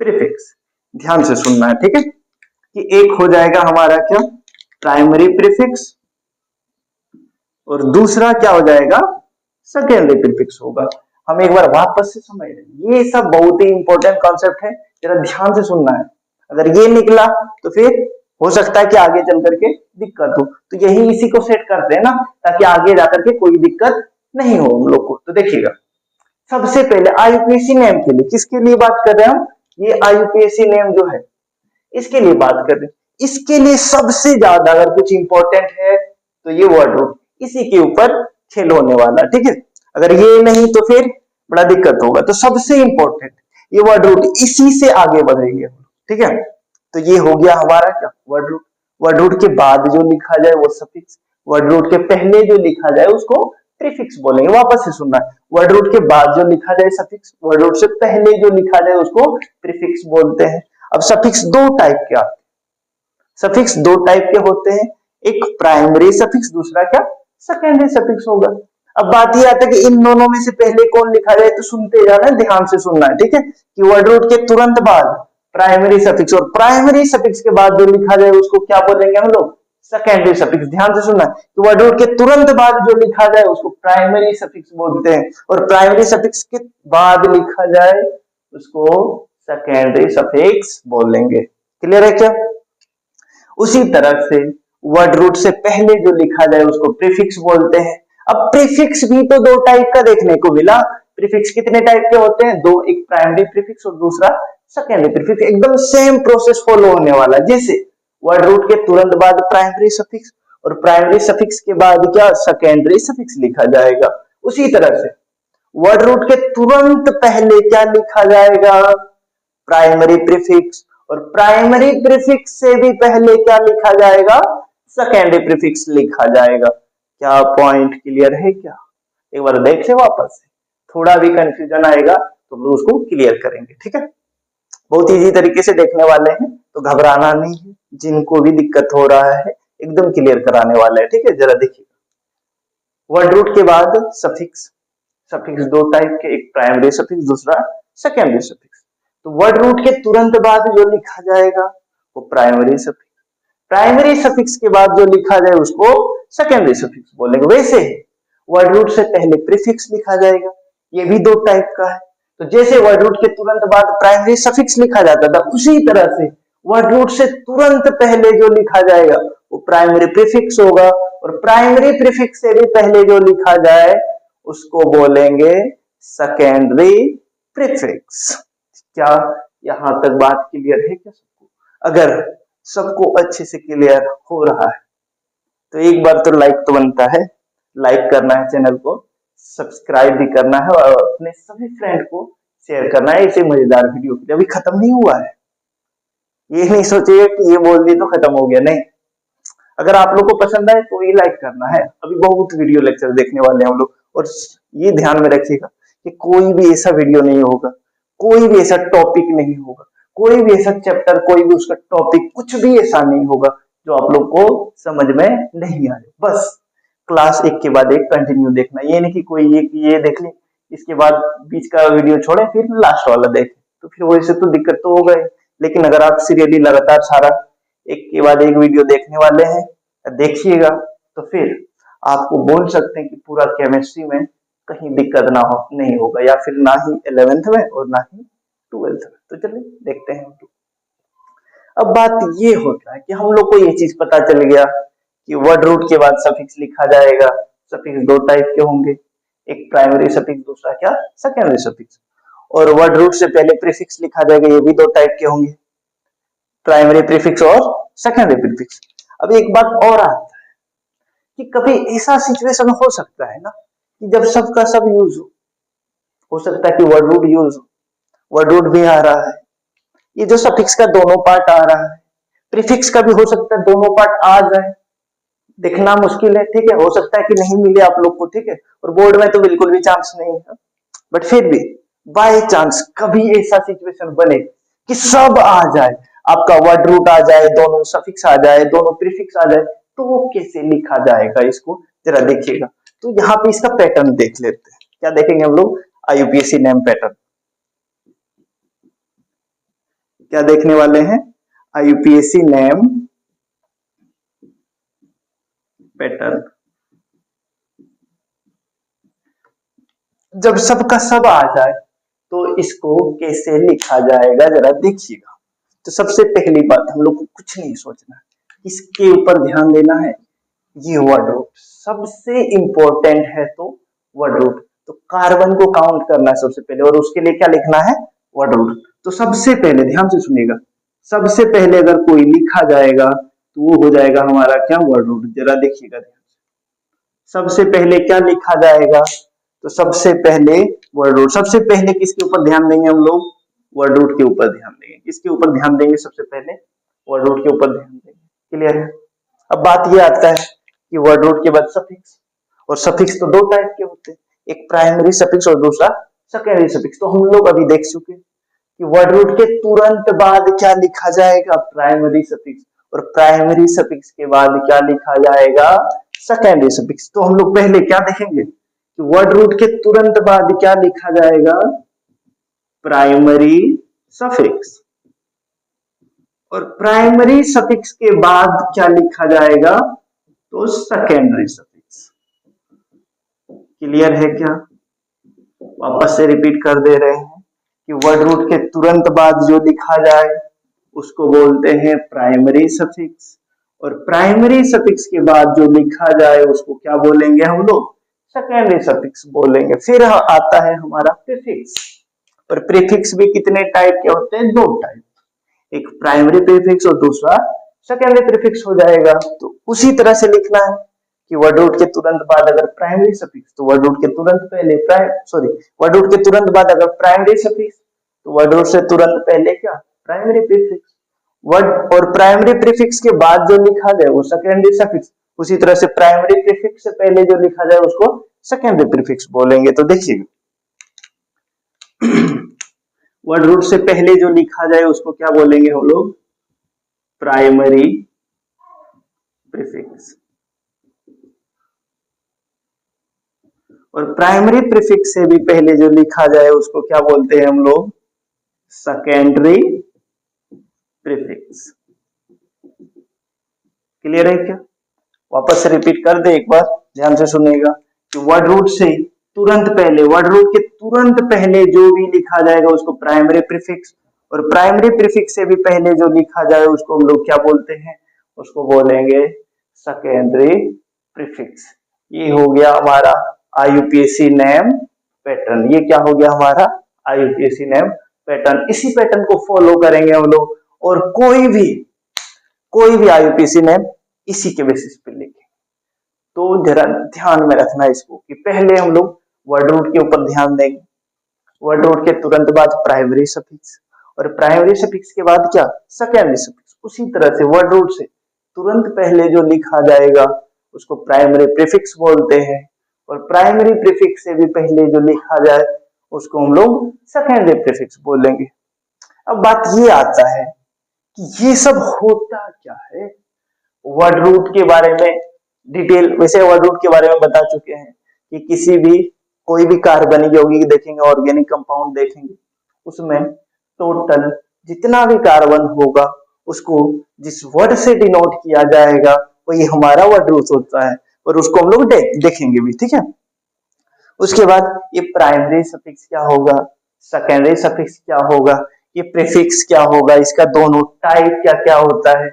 प्रीफिक्स। ध्यान से सुनना है, ठीक है, कि एक हो जाएगा हमारा क्या, प्राइमरी प्रीफिक्स और दूसरा क्या हो जाएगा, सेकेंडरी प्रीफिक्स होगा। हम एक बार वापस से समझ लें, ये सब बहुत ही इंपॉर्टेंट कॉन्सेप्ट है, जरा ध्यान से सुनना है। अगर ये निकला तो फिर हो सकता है कि आगे चल करके दिक्कत हो, तो यही इसी को सेट करते हैं ना, ताकि आगे जाकर के कोई दिक्कत नहीं हो हम लोग को। तो देखिएगा, सबसे पहले आईयूपीएससी नेम के लिए किसके लिए बात कर रहे हैं हम, ये आईयूपीएससी नेम जो है इसके लिए बात कर रहे हैं। इसके लिए सबसे ज्यादा अगर कुछ इंपॉर्टेंट है तो ये वर्ड रूट, इसी के ऊपर खेल होने वाला, ठीक है। अगर ये नहीं तो फिर बड़ा दिक्कत होगा। तो सबसे इंपॉर्टेंट ये वर्ड रूट, इसी से आगे बढ़ेंगे, ठीक है। तो ये हो गया हमारा क्या, वर्ड रूट। वर्ड रूट के बाद जो लिखा जाए वो सफिक्स, वर्ड रूट के पहले जो लिखा जाए उसको प्रीफिक्स बोलेंगे। वापस से सुनना है, वर्ड रूट के बाद जो लिखा जाए सफिक्स, वर्ड रूट से पहले जो लिखा जाए उसको प्रीफिक्स बोलते हैं। अब सफिक्स दो टाइप के आते हैं, सफिक्स दो टाइप के होते हैं, एक प्राइमरी सफिक्स, दूसरा क्या, सेकेंडरी सफिक्स होगा। अब बात ये आता है कि इन दोनों में से पहले कौन लिखा जाए, तो सुनते जाना है, ध्यान से सुनना है, ठीक है, कि वर्ड रूट के तुरंत बाद प्राइमरी सफिक्स और प्राइमरी सफिक्स के बाद जो लिखा जाए उसको क्या बोलेंगे हम लोग, सेकेंडरी सफिक्स। ध्यान से सुनना है कि वर्ड रूट के तुरंत बाद जो लिखा जाए उसको प्राइमरी सफिक्स बोलते हैं, और प्राइमरी सफिक्स के बाद लिखा जाए उसको सेकेंडरी सफिक्स बोलेंगे। क्लियर है क्या। उसी तरह से वर्ड रूट से पहले जो लिखा जाए उसको प्रीफिक्स बोलते हैं। अब प्रीफिक्स भी तो दो टाइप का देखने को मिला। प्रीफिक्स कितने टाइप के होते हैं, दो, एक प्राइमरी प्रीफिक्स और दूसरा सेकेंडरी प्रीफिक्स। एकदम सेम प्रोसेस फॉलो होने वाला, जैसे वर्ड रूट के तुरंत बाद प्राइमरी सफिक्स और प्राइमरी सफिक्स के बाद क्या, सेकेंडरी सफिक्स लिखा जाएगा। उसी तरह से वर्ड रूट के तुरंत पहले क्या लिखा जाएगा, प्राइमरी प्रीफिक्स, और प्राइमरी प्रीफिक्स से भी पहले क्या लिखा जाएगा, सेकेंडरी प्रीफिक्स लिखा जाएगा। क्या पॉइंट क्लियर है क्या, एक बार देख ले वापस से, थोड़ा भी कंफ्यूजन आएगा तो हम उसको क्लियर करेंगे, ठीक है। बहुत इजी तरीके से देखने वाले हैं, तो घबराना नहीं है, जिनको भी दिक्कत हो रहा है एकदम क्लियर कराने वाला है, ठीक है। जरा देखिए, वर्ड रूट के बाद सफिक्स, सफिक्स दो टाइप के, एक प्राइमरी सफिक्स दूसरा सेकेंडरी सफिक्स। तो वर्ड रूट के तुरंत बाद जो लिखा जाएगा वो प्राइमरी सफिक्स, प्राइमरी सफिक्स के बाद जो लिखा जाए उसको सेकेंडरी सफिक्स बोलेंगे। वैसे वर्ड रूट से पहले प्रीफिक्स लिखा जाएगा, ये भी दो टाइप का है। तो जैसे वर्ड रूट के तुरंत बाद प्राइमरी सफिक्स लिखा जाता था, उसी तरह से वर्ड रूट से तुरंत पहले जो लिखा जाएगा वो प्राइमरी प्रीफिक्स होगा, और प्राइमरी प्रीफिक्स से भी पहले जो लिखा जाए उसको बोलेंगे सेकेंडरी प्रीफिक्स। क्या यहां तक बात क्लियर है क्या सबको। अगर सबको अच्छे से क्लियर हो रहा है तो एक बार तो लाइक तो बनता है, लाइक करना है, चैनल को सब्सक्राइब भी करना है और अपने सभी फ्रेंड को शेयर करना है। ऐसे मजेदार वीडियो के लिए अभी खत्म नहीं हुआ है, ये नहीं सोचिए कि ये बोल दी तो खत्म हो गया, नहीं। अगर आप लोग को पसंद आए तो ये लाइक करना है। अभी बहुत वीडियो लेक्चर देखने वाले हैं हम लोग, और ये ध्यान में रखिएगा कि कोई भी ऐसा वीडियो नहीं होगा, कोई भी ऐसा टॉपिक नहीं होगा, कोई भी ऐसा चैप्टर, कोई भी उसका टॉपिक, कुछ भी ऐसा नहीं होगा जो आप लोग को समझ में नहीं आए। बस क्लास एक के बाद एक कंटिन्यू देखना, ये नहीं कि कोई ये देख ले इसके बाद बीच का वीडियो छोड़े फिर लास्ट वाला देखे, तो फिर वैसे तो दिक्कत तो होगा ही। लेकिन अगर आप सीरियसली लगातार सारा एक के बाद एक वीडियो देखने वाले हैं, देखिएगा तो फिर आपको बोल सकते हैं कि पूरा केमिस्ट्री में कहीं दिक्कत ना हो नहीं होगा, या फिर ना ही 11th में और ना ही 12th में। तो चलिए देखते हैं। अब बात ये होता है कि हम लोग को ये चीज पता चल गया कि वर्ड रूट के बाद सफिक्स लिखा जाएगा। सफिक्स दो टाइप के होंगे, एक प्राइमरी सफिक्स, दूसरा क्या सेकेंडरी सफिक्स। और वर्ड रूट से पहले प्रीफिक्स लिखा जाएगा, ये भी दो टाइप के होंगे, प्राइमरी प्रीफिक्स और सेकेंडरी प्रीफिक्स। अब एक बात और आता है कि कभी ऐसा सिचुएशन हो सकता है ना कि जब सबका सब यूज हो सकता है कि वर्ड रूट यूज हो, वर्ड रूट भी आ रहा है, ये जो सफिक्स का दोनों पार्ट आ रहा है, प्रीफिक्स का भी हो सकता है दोनों पार्ट आ जाए, देखना मुश्किल है, ठीक है, हो सकता है कि नहीं मिले आप लोग को, ठीक है, और बोर्ड में तो बिल्कुल भी चांस नहीं है, बट फिर भी बाय चांस कभी ऐसा सिचुएशन बने कि सब आ जाए, आपका वर्ड रूट आ जाए, दोनों सफिक्स आ जाए, दोनों प्रीफिक्स आ जाए, तो वो कैसे लिखा जाएगा इसको जरा देखिएगा। तो यहाँ पे इसका पैटर्न देख लेते हैं। क्या देखेंगे हम लोग? IUPAC name pattern. क्या देखने वाले हैं? IUPAC name pattern. जब सबका सब आ जाए तो इसको कैसे लिखा जाएगा जरा देखिएगा। तो सबसे पहली बात हम लोग को कुछ नहीं सोचना है, इसके ऊपर ध्यान देना है, ये वर्ड रूट सबसे इंपॉर्टेंट है। तो वर्ड रूट, तो कार्बन को काउंट करना है सबसे पहले, और उसके लिए क्या लिखना है? Word root. तो सबसे पहले ध्यान से सुनिएगा, सबसे पहले अगर कोई लिखा जाएगा तो वो हो जाएगा हमारा क्या? Word root. जरा देखिएगा ध्यान से, सबसे पहले क्या लिखा जाएगा? तो सबसे पहले वर्ड रूट। सबसे पहले किसके ऊपर ध्यान देंगे हम लोग? वर्ड रूट के ऊपर ध्यान देंगे। किसके ऊपर ध्यान देंगे? सबसे पहले वर्ड रूट के ऊपर ध्यान देंगे। क्लियर है? अब बात ये आता है कि वर्ड रूट के बाद सफिक्स, और सफिक्स तो दो टाइप के होते हैं, एक प्राइमरी सफिक्स और दूसरा सेकेंडरी सफिक्स। तो हम लोग अभी देख चुके कि वर्ड रूट के तुरंत बाद क्या लिखा जाएगा? Primary suffix. और प्राइमरी सफिक्स के बाद क्या लिखा जाएगा? Secondary suffix. तो हम लोग पहले क्या देखेंगे कि वर्ड रूट के तुरंत बाद क्या लिखा जाएगा? Primary suffix. और प्राइमरी सफिक्स के बाद क्या लिखा जाएगा? तो सेकेंडरी सफिक्स। क्लियर है क्या? वापस से रिपीट कर दे रहे हैं कि वर्ड रूट के तुरंत बाद जो लिखा जाए उसको बोलते हैं प्राइमरी सफिक्स, और प्राइमरी सफिक्स के बाद जो लिखा जाए उसको क्या बोलेंगे हम लोग? सेकेंडरी सफिक्स बोलेंगे। फिर आता है हमारा प्रीफिक्स, और प्रीफिक्स भी कितने टाइप के होते हैं? दो टाइप, एक प्राइमरी प्रीफिक्स और दूसरा सेकेंडरी प्रीफिक्स हो जाएगा। तो उसी तरह से लिखना है कि वर्ड रूट के तुरंत बाद अगर प्राइमरी सफिक्स तो वर्ड रूट के तुरंत पहले वर्ड रूट के तुरंत बाद अगर प्राइमरी सफिक्स तो वर्ड रूट से तुरंत पहले क्या? Primary prefix. वर्ड और प्राइमरी प्रीफिक्स के बाद जो लिखा जाए वो सेकेंडरी सफिक्स। उसी तरह से प्राइमरी प्रीफिक्स से पहले जो लिखा जाए उसको सेकेंडरी प्रीफिक्स बोलेंगे। तो देखिए वर्ड रूट से पहले जो लिखा जाए उसको क्या बोलेंगे हम लोग? Primary prefix. और प्राइमरी प्रीफिक्स से भी पहले जो लिखा जाए उसको क्या बोलते हैं हम लोग? Secondary prefix. क्लियर है क्या? वापस से रिपीट कर दे एक बार, ध्यान से सुनिएगा कि वर्ड रूट से तुरंत पहले, वर्ड रूट के तुरंत पहले जो भी लिखा जाएगा उसको प्राइमरी प्रीफिक्स, और प्राइमरी प्रीफिक्स से भी पहले जो लिखा जाए उसको हम लोग क्या बोलते हैं? उसको बोलेंगे सेकेंडरी प्रीफिक्स। ये हो गया हमारा IUPAC नेम पैटर्न। ये क्या हो गया हमारा? IUPAC name pattern. इसी पैटर्न को फॉलो करेंगे हम लोग, और कोई भी IUPAC नेम इसी के बेसिस पे लिखेंगे। तो जरा ध्यान में रखना इसको कि पहले हम लोग वर्ड रूट के ऊपर ध्यान देंगे, वर्ड रूट के तुरंत बाद प्राइमरी सफिक्स, और प्राइमरी सफिक्स के बाद क्या? Secondary suffix. उसी तरह से वर्ड रूट से तुरंत पहले जो लिखा जाएगा उसको प्राइमरी प्रीफिक्स बोलते हैं, और प्राइमरी प्रीफिक्स से भी पहले जो लिखा जाए उसको हम लोग सेकेंडरी प्रीफिक्स बोलेंगे। अब बात ये आता है कि ये सब होता क्या है? वर्ड रूट के बारे में डिटेल, वैसे वर्ड रूट के बारे में बता चुके हैं कि किसी भी कोई भी कार्बनिक यौगिक देखेंगे, ऑर्गेनिक कंपाउंड देखेंगे, उसमें टोटल जितना भी कार्बन होगा उसको जिस वर्ड से डिनोट किया जाएगा वही हमारा वर्ड रूट होता है, और उसको हम लोग देखेंगे भी, ठीक है। उसके बाद ये प्राइमरी सफिक्स क्या होगा, सेकेंडरी सफिक्स क्या होगा, ये प्रीफिक्स क्या होगा, इसका दोनों टाइप क्या क्या होता है,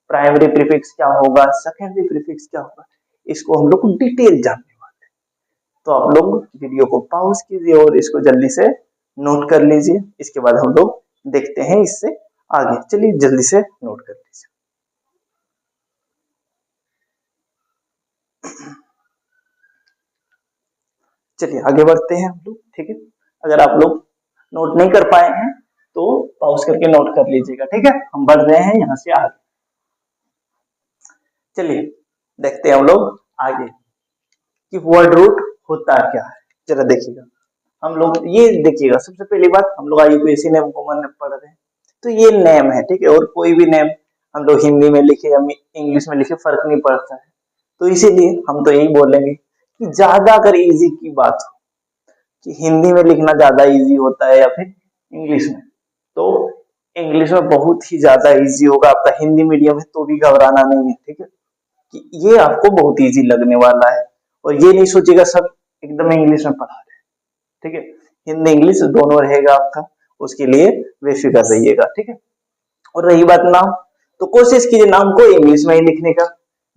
प्राइमरी प्रीफिक्स क्या होगा, सेकेंडरी प्रीफिक्स क्या होगा, इसको हम लोग डिटेल जानने वाले हैं। तो आप लोग वीडियो को पॉज कीजिए और इसको जल्दी से नोट कर लीजिए। इसके बाद हम लोग देखते हैं इससे आगे। चलिए जल्दी से नोट कर लीजिए। चलिए आगे बढ़ते हैं हम लोग, ठीक है। अगर आप लोग नोट नहीं कर पाए हैं तो पॉज करके नोट कर लीजिएगा, ठीक है। हम बढ़ रहे हैं यहाँ से आगे। चलिए देखते हैं हम लोग आगे कि वर्ड रूट होता क्या है। जरा देखिएगा, हम लोग ये देखिएगा, सबसे पहली बात हम लोग आईयूपीएसी नेम कॉमन पढ़ रहे हैं, तो ये नेम है, ठीक है। और कोई भी नेम हम लोग हिंदी में लिखे या इंग्लिश में लिखे फर्क नहीं पड़ता है। तो इसीलिए हम तो यही बोलेंगे कि ज्यादा अगर इजी की बात हो कि हिंदी में लिखना ज्यादा इजी होता है या फिर इंग्लिश में, तो इंग्लिश में बहुत ही ज्यादा इजी होगा। आपका हिंदी मीडियम है तो भी घबराना नहीं है, ठीक है, कि ये आपको बहुत इजी लगने वाला है। और ये नहीं सोचिएगा सब एकदम इंग्लिश में पढ़ा रहे हैं, ठीक है। हिंदी इंग्लिश दोनों रहेगा आपका, उसके लिए बेफिक्र रहिएगा, ठीक है। और रही बात नाम, तो कोशिश कीजिए नाम को इंग्लिश में ही लिखने का।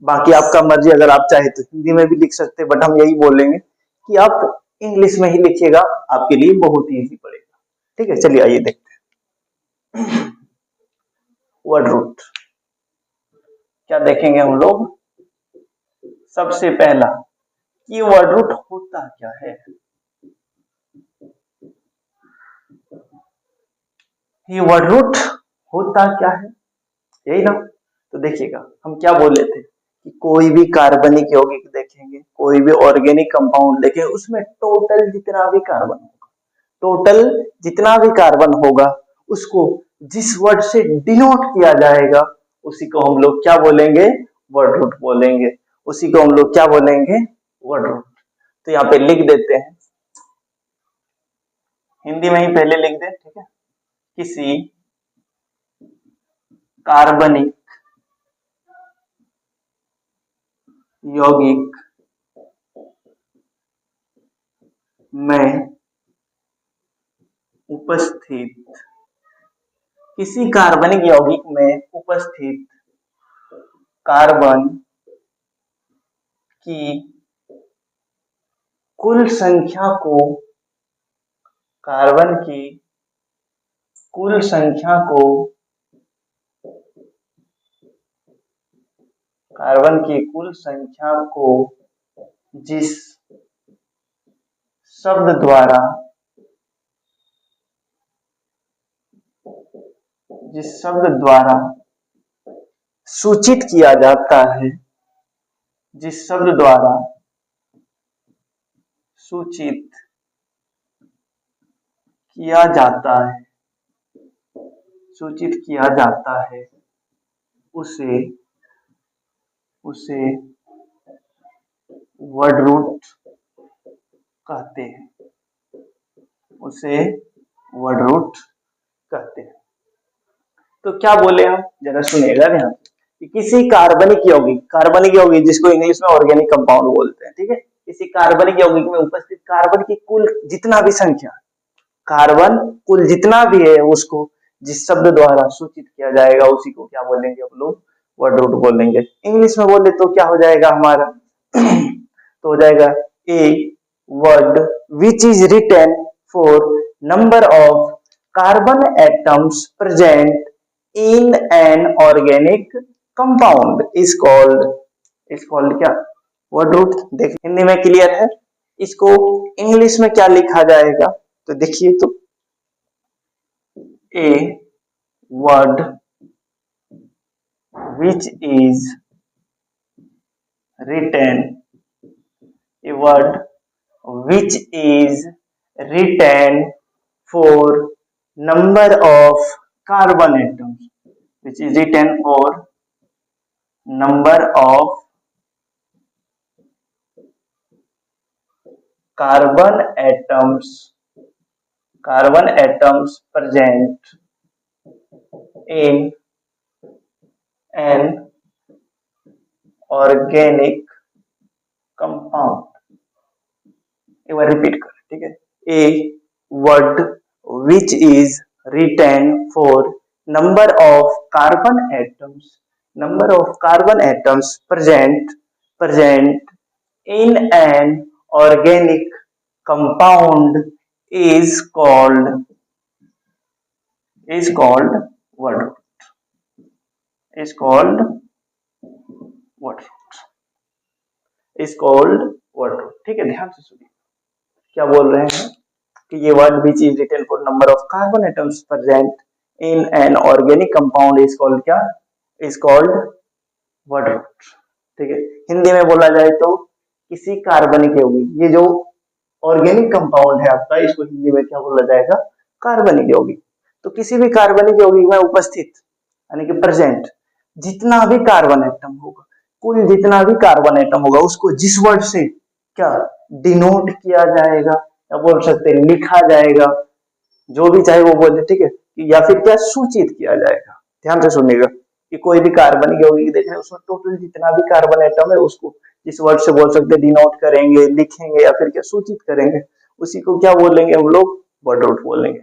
बाकी आपका मर्जी, अगर आप चाहे तो हिंदी में भी लिख सकते हैं, बट हम यही बोलेंगे कि आप इंग्लिश में ही लिखिएगा, आपके लिए बहुत ही इजी पड़ेगा, ठीक है। चलिए आइए देखते हैं वर्ड रूट क्या देखेंगे हम लोग। सबसे पहला कि वर्ड रूट होता क्या है। ये वर्ड रूट होता क्या है, यही ना। तो देखिएगा हम क्या बोले थे कि कोई भी कार्बनिक यौगिक देखेंगे, कोई भी ऑर्गेनिक कंपाउंड देखेंगे, उसमें टोटल जितना भी कार्बन होगा, टोटल जितना भी कार्बन होगा उसको जिस वर्ड से डिनोट किया जाएगा उसी को हम लोग क्या बोलेंगे, वर्ड रूट बोलेंगे। उसी को हम लोग क्या बोलेंगे, वर्ड रूट। तो यहाँ पे लिख देते हैं, हिंदी में ही पहले लिख दे, ठीक है। किसी कार्बनिक यौगिक में उपस्थित, किसी कार्बनिक यौगिक में उपस्थित कार्बन की कुल संख्या को, कार्बन की कुल संख्या को, कार्बन की कुल संख्या को जिस शब्द द्वारा, जिस शब्द द्वारा सूचित किया जाता है, जिस शब्द द्वारा सूचित किया जाता है, सूचित किया जाता है, उसे वर्ड रूट कहते हैं, उसे वर्ड रूट कहते हैं। तो क्या बोले हम, जरा सुनिएगा ध्यान कि किसी कार्बनिक यौगिक जिसको इंग्लिश में ऑर्गेनिक कंपाउंड बोलते हैं, ठीक है। किसी कार्बनिक यौगिक में उपस्थित कार्बन की कुल जितना भी संख्या, कार्बन कुल जितना भी है उसको जिस शब्द द्वारा सूचित किया जाएगा उसी को क्या बोलेंगे हम लोग, वर्ड रूट बोलेंगे। इंग्लिश में बोले तो क्या हो जाएगा हमारा तो हो जाएगा a word which is written for number of carbon atoms present in an organic compound is called क्या, वर्ड रूट। देख हिंदी में क्लियर है, इसको इंग्लिश में क्या लिखा जाएगा, तो देखिए तो a word which is written, a word which is written for number of carbon atoms, which is written for number of carbon atoms present in an organic compound, एक बार रिपीट कर, ठीक है, a word which is written for number of carbon atoms present in an organic compound is called word root, is called word root, is called word root, ठीक है, ध्यान से सुनिए क्या बोल रहे हैं कि ये word which is written for number of carbon atoms present in an organic compound is called क्या, इज कॉल्ड वर्ड रूट, ठीक है। हिंदी में बोला जाए तो किसी कार्बनिक यौगिक, ये जो ऑर्गेनिक कंपाउंड है आपका, इसको हिंदी में क्या बोला जाएगा, कार्बनिक यौगिक। तो किसी भी कार्बनिक यौगिक में उपस्थित यानी कि प्रेजेंट जितना भी कार्बन एटम होगा, कुल जितना भी कार्बन एटम होगा, उसको जिस वर्ड से क्या डिनोट किया जाएगा, या बोल सकते हैं लिखा जाएगा, जो भी चाहे वो बोले, ठीक है, या फिर क्या सूचित किया जाएगा। ध्यान से सुनिएगा कि कोई भी कार्बनिक यौगिक देख रहे हैं, उसमें टोटल जितना भी कार्बन एटम है उसको जिस वर्ड से बोल सकते हैं डिनोट करेंगे, लिखेंगे, या फिर क्या सूचित करेंगे, उसी को क्या बोलेंगे हम लोग, वर्ड रूट बोलेंगे।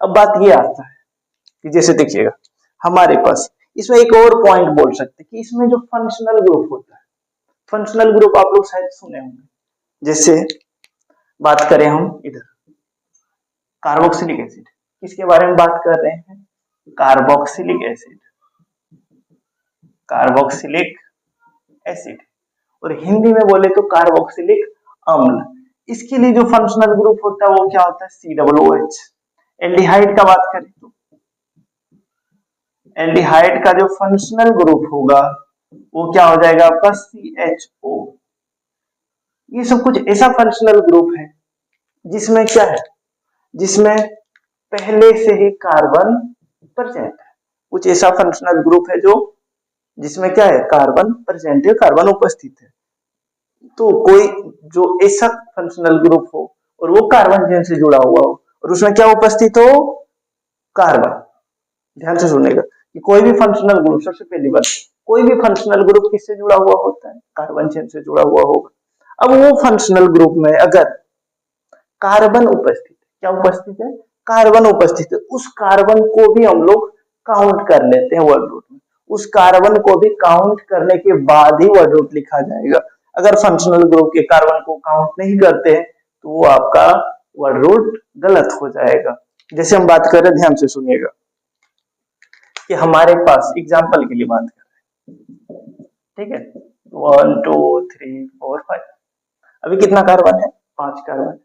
अब बात ये आता है कि जैसे देखिएगा हमारे पास इसमें एक और पॉइंट बोल सकते हैं कि इसमें जो फंक्शनल ग्रुप होता है, फंक्शनल ग्रुप आप लोग शायद सुने होंगे। जैसे बात करें हम इधर कार्बोक्सिलिक एसिड, किसके बारे में बात कर रहे हैं, कार्बोक्सिलिक एसिड, कार्बोक्सिलिक एसिड, और हिंदी में बोले तो कार्बोक्सिलिक अम्ल। इसके लिए जो फंक्शनल ग्रुप होता है वो क्या होता है, COOH। एल्डिहाइड का बात करें तो एल्डिहाइड का जो फंक्शनल ग्रुप होगा वो क्या हो जाएगा आपका, CHO। ये सब कुछ ऐसा फंक्शनल ग्रुप है जिसमें क्या है, जिसमें पहले से ही कार्बन प्रेजेंट है। कुछ ऐसा फंक्शनल ग्रुप है जो जिसमें क्या है, कार्बन प्रेजेंट है, कार्बन उपस्थित है। तो कोई जो ऐसा फंक्शनल ग्रुप हो और वो कार्बन चेन से जुड़ा हुआ हो और उसमें क्या उपस्थित हो, कार्बन। ध्यान से सुनेगा कि कोई भी फंक्शनल ग्रुप, सबसे पहली बात, कोई भी फंक्शनल ग्रुप किससे जुड़ा हुआ होता है, कार्बन चेन से जुड़ा हुआ होगा। अब वो फंक्शनल ग्रुप में अगर कार्बन उपस्थित, क्या उपस्थित है, कार्बन उपस्थित है, उस कार्बन को भी हम लोग काउंट कर लेते हैं वर्ड रूट में। उस कार्बन को भी काउंट करने के बाद ही वर्ड रूट लिखा जाएगा। अगर फंक्शनल ग्रुप के कार्बन को काउंट नहीं करते हैं तो वो आपका वर्ड रूट गलत हो जाएगा। जैसे हम बात कर रहे हैं, ध्यान से सुनिएगा कि हमारे पास एग्जाम्पल के लिए बात कर रहे हैं, ठीक है, 1 2 3 4 5, अभी कितना कार्बन है, 5 कार्बन,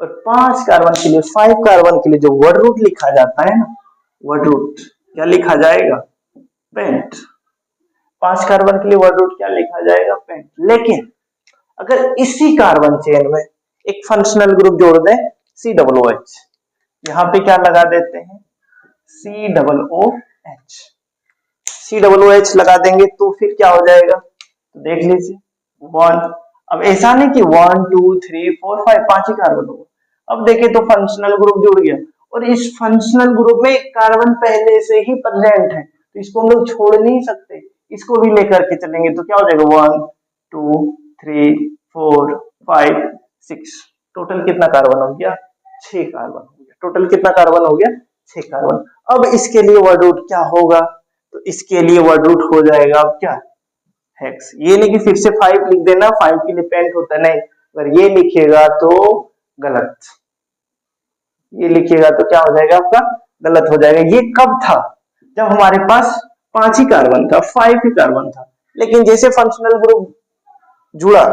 और 5 कार्बन के लिए, 5 कार्बन के लिए जो वर्ड रूट लिखा जाता है ना, वर्ड रूट क्या लिखा जाएगा, पेंट। 5 कार्बन के लिए वर्ड रूट क्या लिखा जाएगा, पेंट। लेकिन अगर इसी कार्बन चेन में एक फंक्शनल ग्रुप जोड़ दें, COOH, यहां पे क्या लगा देते हैं, COOH, COOH लगा देंगे तो फिर क्या हो जाएगा, तो देख लीजिए 1। अब ऐसा नहीं कि 1 2 3 4 5 5 ही कार्बन होगा। अब देखें तो फंक्शनल ग्रुप जुड़ गया और इस फंक्शनल ग्रुप में कार्बन पहले से ही प्रेजेंट है, तो इसको हम लोग छोड़ नहीं सकते, इसको भी लेकर के चलेंगे तो क्या हो जाएगा, 1 2 3 4 5 6, टोटल कितना कार्बन हो गया, 6 कार्बन हो गया। टोटल कितना कार्बन हो गया, 6 कार्बन। अब इसके लिए वर्ड रूट क्या होगा, तो इसके लिए वर्ड रूट हो जाएगा अब क्या, हेक्स। ये नहीं कि फिर से 5 लिख देना, 5 के लिए पेंट होता है, नहीं, अगर ये लिखिएगा तो गलत, ये लिखिएगा तो क्या हो जाएगा आपका, गलत हो जाएगा। ये कब था, जब हमारे पास 5 ही कार्बन था, 5 ही कार्बन था, लेकिन जैसे फंक्शनल ग्रुप जुड़ा,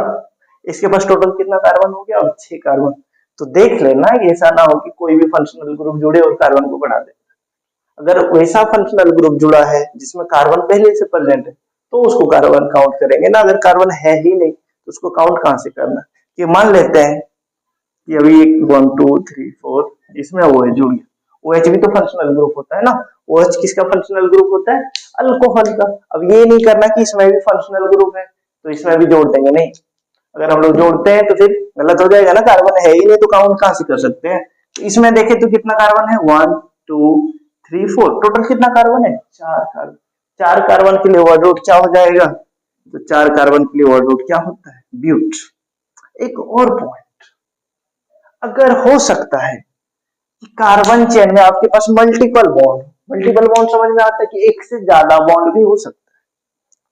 इसके पास टोटल कितना कार्बन हो गया, अब 6 कार्बन। तो देख लेना ऐसा ना हो कि कोई भी फंक्शनल ग्रुप जुड़े और कार्बन को बढ़ा दे। अगर वैसा फंक्शनल ग्रुप जुड़ा है जिसमें कार्बन पहले से प्रेजेंट है तो उसको कार्बन काउंट करेंगे ना, अगर कार्बन है ही नहीं तो उसको काउंट कहां से करना। कि मान लेते हैं कि अभी 1 2 3 4 इसमें OH जुड़ गया, OH भी तो फंक्शनल ग्रुप होता है ना। OH किसका फंक्शनल ग्रुप होता है, अल्कोहल का। अब ये नहीं करना कि इसमें भी फंक्शनल ग्रुप है तो इसमें भी जोड़ देंगे, नहीं, अगर हम लोग जोड़ते हैं तो फिर गलत हो जाएगा ना, कार्बन है ही नहीं तो काउंट कहां से कर सकते हैं। तो इसमें देखें तो कितना कार्बन है, 1 2 3 4 टोटल कितना कार्बन है? 4 कार्बन। 4 कार्बन के लिए वर्ड रूट क्या हो जाएगा? तो 4 कार्बन के लिए वर्ड रूट क्या होता है? ब्यूट। एक और पॉइंट, अगर हो सकता है कि कार्बन चेन में आपके पास मल्टीपल बॉन्ड समझ में आता है कि एक से ज्यादा बॉन्ड भी हो सकता है।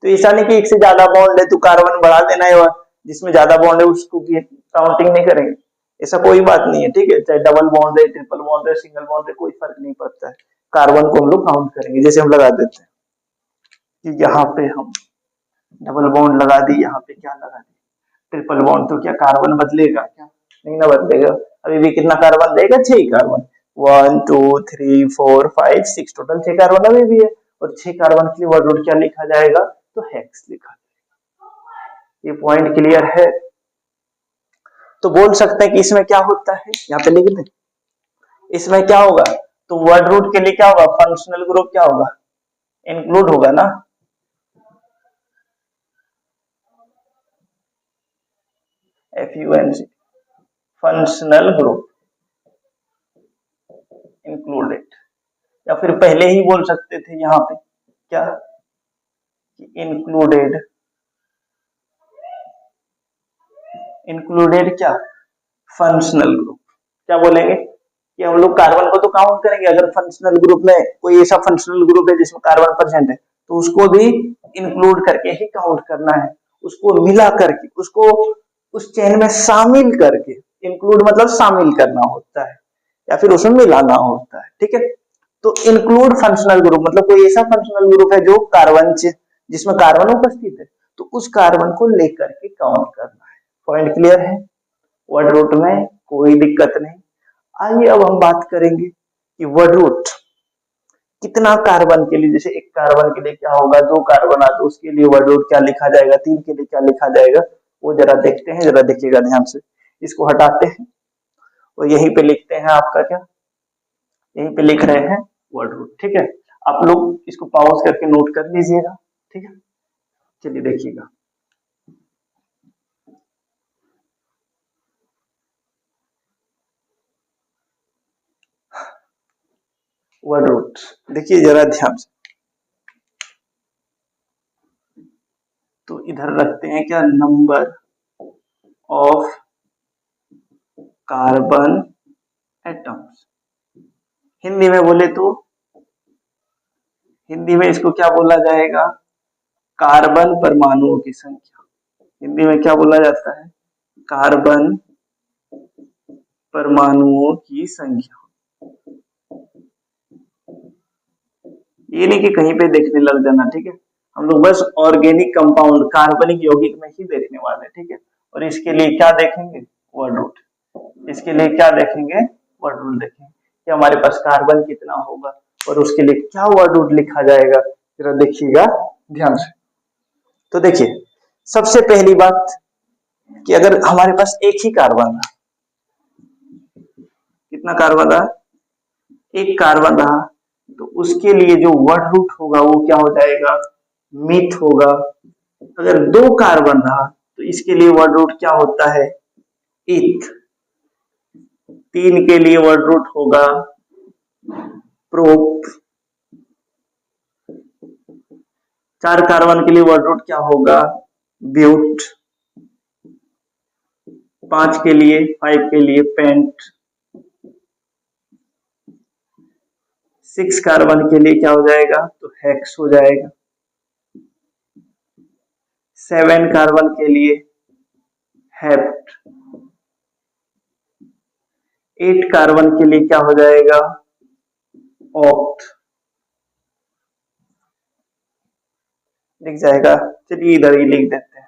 तो ऐसा नहीं कि एक से ज्यादा बॉन्ड है तो कार्बन बढ़ा देना है और जिसमें ज्यादा बॉन्ड है उसको काउंटिंग नहीं करेंगे, ऐसा कोई बात नहीं है, ठीक है। चाहे डबल बॉन्ड है, ट्रिपल बॉन्ड है, सिंगल बॉन्ड है, कोई फर्क नहीं पड़ता है, कार्बन को हम लोग काउंट करेंगे। जैसे हम लगा देते हैं कि यहाँ पे हम डबल बॉन्ड लगा दी, यहाँ पे क्या लगा दी? ट्रिपल बॉन्ड, तो क्या कार्बन बदलेगा? क्या नहीं ना बदलेगा। अभी भी कितना कार्बन देगा? 6 कार्बन। 1 2 3 4 5 6 टोटल 6 कार्बन अभी भी है। और 6 कार्बन के लिए वर्ड रूट क्या लिखा जाएगा? तो हेक्स लिखा जाएगा। ये पॉइंट क्लियर है? तो बोल सकते हैं कि इसमें क्या होता है, यहाँ पे लिख दें, इसमें क्या होगा? तो वर्ड रूट के लिए क्या होगा? फंक्शनल ग्रुप क्या होगा? इंक्लूड होगा ना। FUNC, functional group included. या फिर पहले ही बोल सकते थे यहाँ पे क्या, इंक्लूडेड। इंक्लूडेड क्या? Functional group. क्या बोलेंगे कि हम लोग कार्बन को तो काउंट करेंगे, अगर फंक्शनल ग्रुप में कोई ऐसा फंक्शनल ग्रुप है जिसमें कार्बन परसेंट है तो उसको भी इंक्लूड करके ही काउंट करना है, उसको मिला करके, उसको उस चेन में शामिल करके। इंक्लूड मतलब शामिल करना होता है या फिर उसमें मिलाना होता है, ठीक है। तो इंक्लूड फंक्शनल ग्रुप मतलब कोई ऐसा फंक्शनल ग्रुप है जो कार्बन जिसमें कार्बन उपस्थित है, तो उस कार्बन को लेकर के काउंट करना है। पॉइंट क्लियर है? वर्ड रूट में कोई दिक्कत नहीं। आइए अब हम बात करेंगे कि वर्ड रूट कितना कार्बन के लिए, जैसे एक कार्बन के लिए क्या होगा, 2 कार्बन आ तो उसके लिए वर्ड रूट क्या लिखा जाएगा, 3 के लिए क्या लिखा जाएगा, वो जरा देखते हैं, जरा देखिएगा ध्यान से। इसको हटाते हैं और यहीं पे लिखते हैं आपका क्या, यहीं पे लिख रहे हैं वर्ड रूट, ठीक है। आप लोग इसको पॉज करके नोट कर लीजिएगा, ठीक है। चलिए देखिएगा, वर्ड रूट देखिए जरा ध्यान से। तो इधर रखते हैं क्या, number of carbon atoms. Hindi में बोले तो, हिंदी में इसको क्या बोला जाएगा? कार्बन परमाणुओं की संख्या। हिंदी में क्या बोला जाता है? कार्बन परमाणुओं की संख्या। ये नहीं कि कहीं पे देखने लग जाना, ठीक है। हम लोग बस ऑर्गेनिक कंपाउंड कार्बनिक यौगिक में ही देखने वाले, ठीक है। और इसके लिए क्या देखेंगे? Word root. इसके लिए क्या देखेंगे? वर्ड रूट देखेंगे कि हमारे पास कार्बन कितना होगा और उसके लिए क्या वर्ड रूट लिखा जाएगा, जरा देखिएगा ध्यान से। तो देखिए, सबसे पहली बात कि अगर हमारे पास एक ही कार्बन रहा, कितना कार्बन रहा? एक कार्बन रहा, तो उसके लिए जो वर्ड रूट होगा वो क्या हो जाएगा? मीथ होगा। अगर 2 कार्बन रहा तो इसके लिए वर्ड रूट क्या होता है? ईथ। 3 के लिए वर्ड रूट होगा प्रोप। 4 कार्बन के लिए वर्ड रूट क्या होगा? ब्यूट। 5 के लिए, 5 के लिए पेंट। 6 कार्बन के लिए क्या हो जाएगा? तो हेक्स हो जाएगा। 7 कार्बन के लिए हेप्ट। 8 कार्बन के लिए क्या हो जाएगा? ऑक्ट। लिख जाएगा। चलिए इधर ही लिख देते हैं,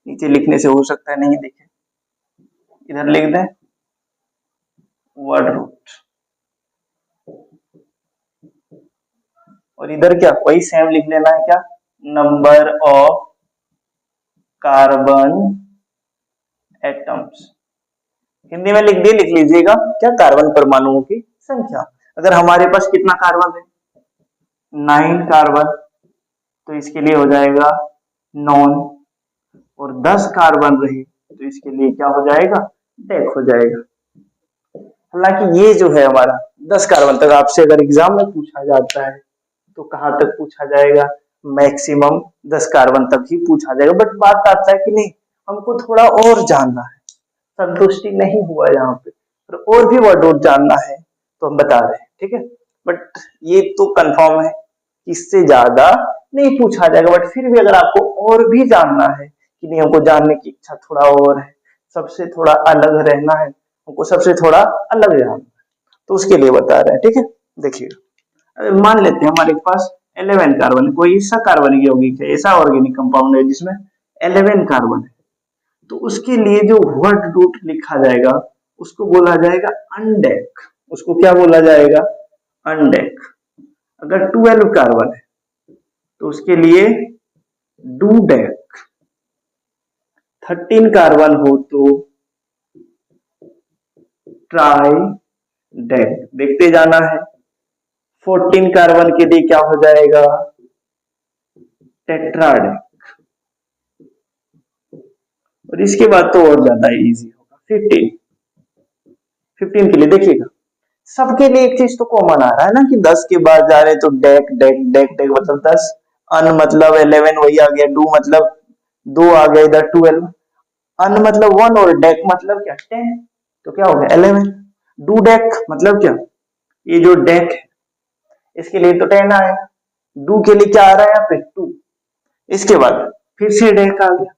नीचे लिखने से हो सकता है नहीं दिखे, इधर लिख दें वर्ड रूट। और इधर क्या, वही सेम लिख लेना है क्या, number of carbon atoms. Hindi में लिख लीजिएगा क्या, कार्बन परमाणुओं की संख्या। अगर हमारे पास कितना कार्बन है? 9 कार्बन, तो इसके लिए हो जाएगा नॉन। और 10 कार्बन रहे तो इसके लिए क्या हो जाएगा? डेक हो जाएगा। हालांकि ये जो है हमारा 10 कार्बन तक आपसे अगर एग्जाम में पूछा जाता है तो कहाँ तक पूछा जाएगा, मैक्सिमम 10 कार्बन तक ही पूछा जाएगा। बट बात आता है कि नहीं, हमको थोड़ा और जानना है, संतुष्टि नहीं हुआ यहाँ पे, और भी वर्ड जानना है तो हम बता रहे हैं, ठीक है। बट ये तो कंफर्म है कि इससे ज्यादा नहीं पूछा जाएगा। बट फिर भी अगर आपको और भी जानना है कि नहीं, हमको जानने की इच्छा थोड़ा और है, सबसे थोड़ा अलग रहना है, हमको सबसे थोड़ा अलग जानना है, तो उसके लिए बता रहे हैं, ठीक है। देखिए मान लेते हैं हमारे पास 11 कार्बन, कोई ऐसा कार्बनिक यौगिक है, ऐसा ऑर्गेनिक कंपाउंड है जिसमें 11 कार्बन है, तो उसके लिए जो वर्ड रूट लिखा जाएगा उसको बोला जाएगा अनडेक। उसको क्या बोला जाएगा, अनडेक। अगर 12 कार्बन है तो उसके लिए डूडेक, 13 कार्बन हो तो ट्राई डेक, देखते जाना है। 14 कार्बन के लिए क्या हो जाएगा, टेट्राडेक। और इसके बाद तो और ज्यादा इजी होगा, 15 के लिए देखिएगा, सबके लिए एक चीज तो कॉमन आ रहा है ना कि 10 के बाद जा रहे तो डेक डेक डेक डेक मतलब 10, अन मतलब 11 वही आ गया, डू मतलब 2 आ गया इधर 12, अन मतलब 1 और डेक मतलब क्या 10, तो क्या हो गया 11। डू डेक मतलब क्या, ये जो डेक है इसके लिए तो 10 आया, डू के लिए क्या आ रहा है यहाँ पे 2, इसके बाद फिर से डेक आ गया।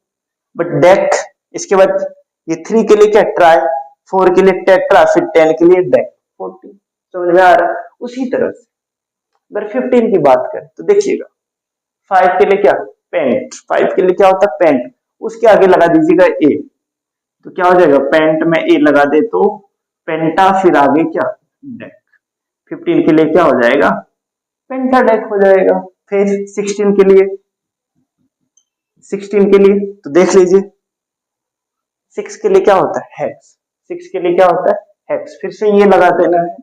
बट डेक इसके बाद ये 3 के लिए क्या ट्राई, 4 के लिए टेट्रा, फिर 10 के लिए डेक 14, समझ में आ रहा है। उसी तरह से अगर 15 की बात करें तो देखिएगा, 5 के लिए क्या पेंट, 5 के लिए क्या होता है पेंट, उसके आगे लगा दीजिएगा ए, तो क्या हो जाएगा पेंट में ए लगा दे तो पेंटा, फिर आगे क्या डेक, 15 के लिए क्या हो जाएगा पेंटा डेक हो जाएगा। फिर 16 के लिए, 16 के लिए तो देख लीजिए 6 के लिए क्या होता है हेक्स, 6 के लिए क्या होता है हेक्स, फिर से ये लगा देना है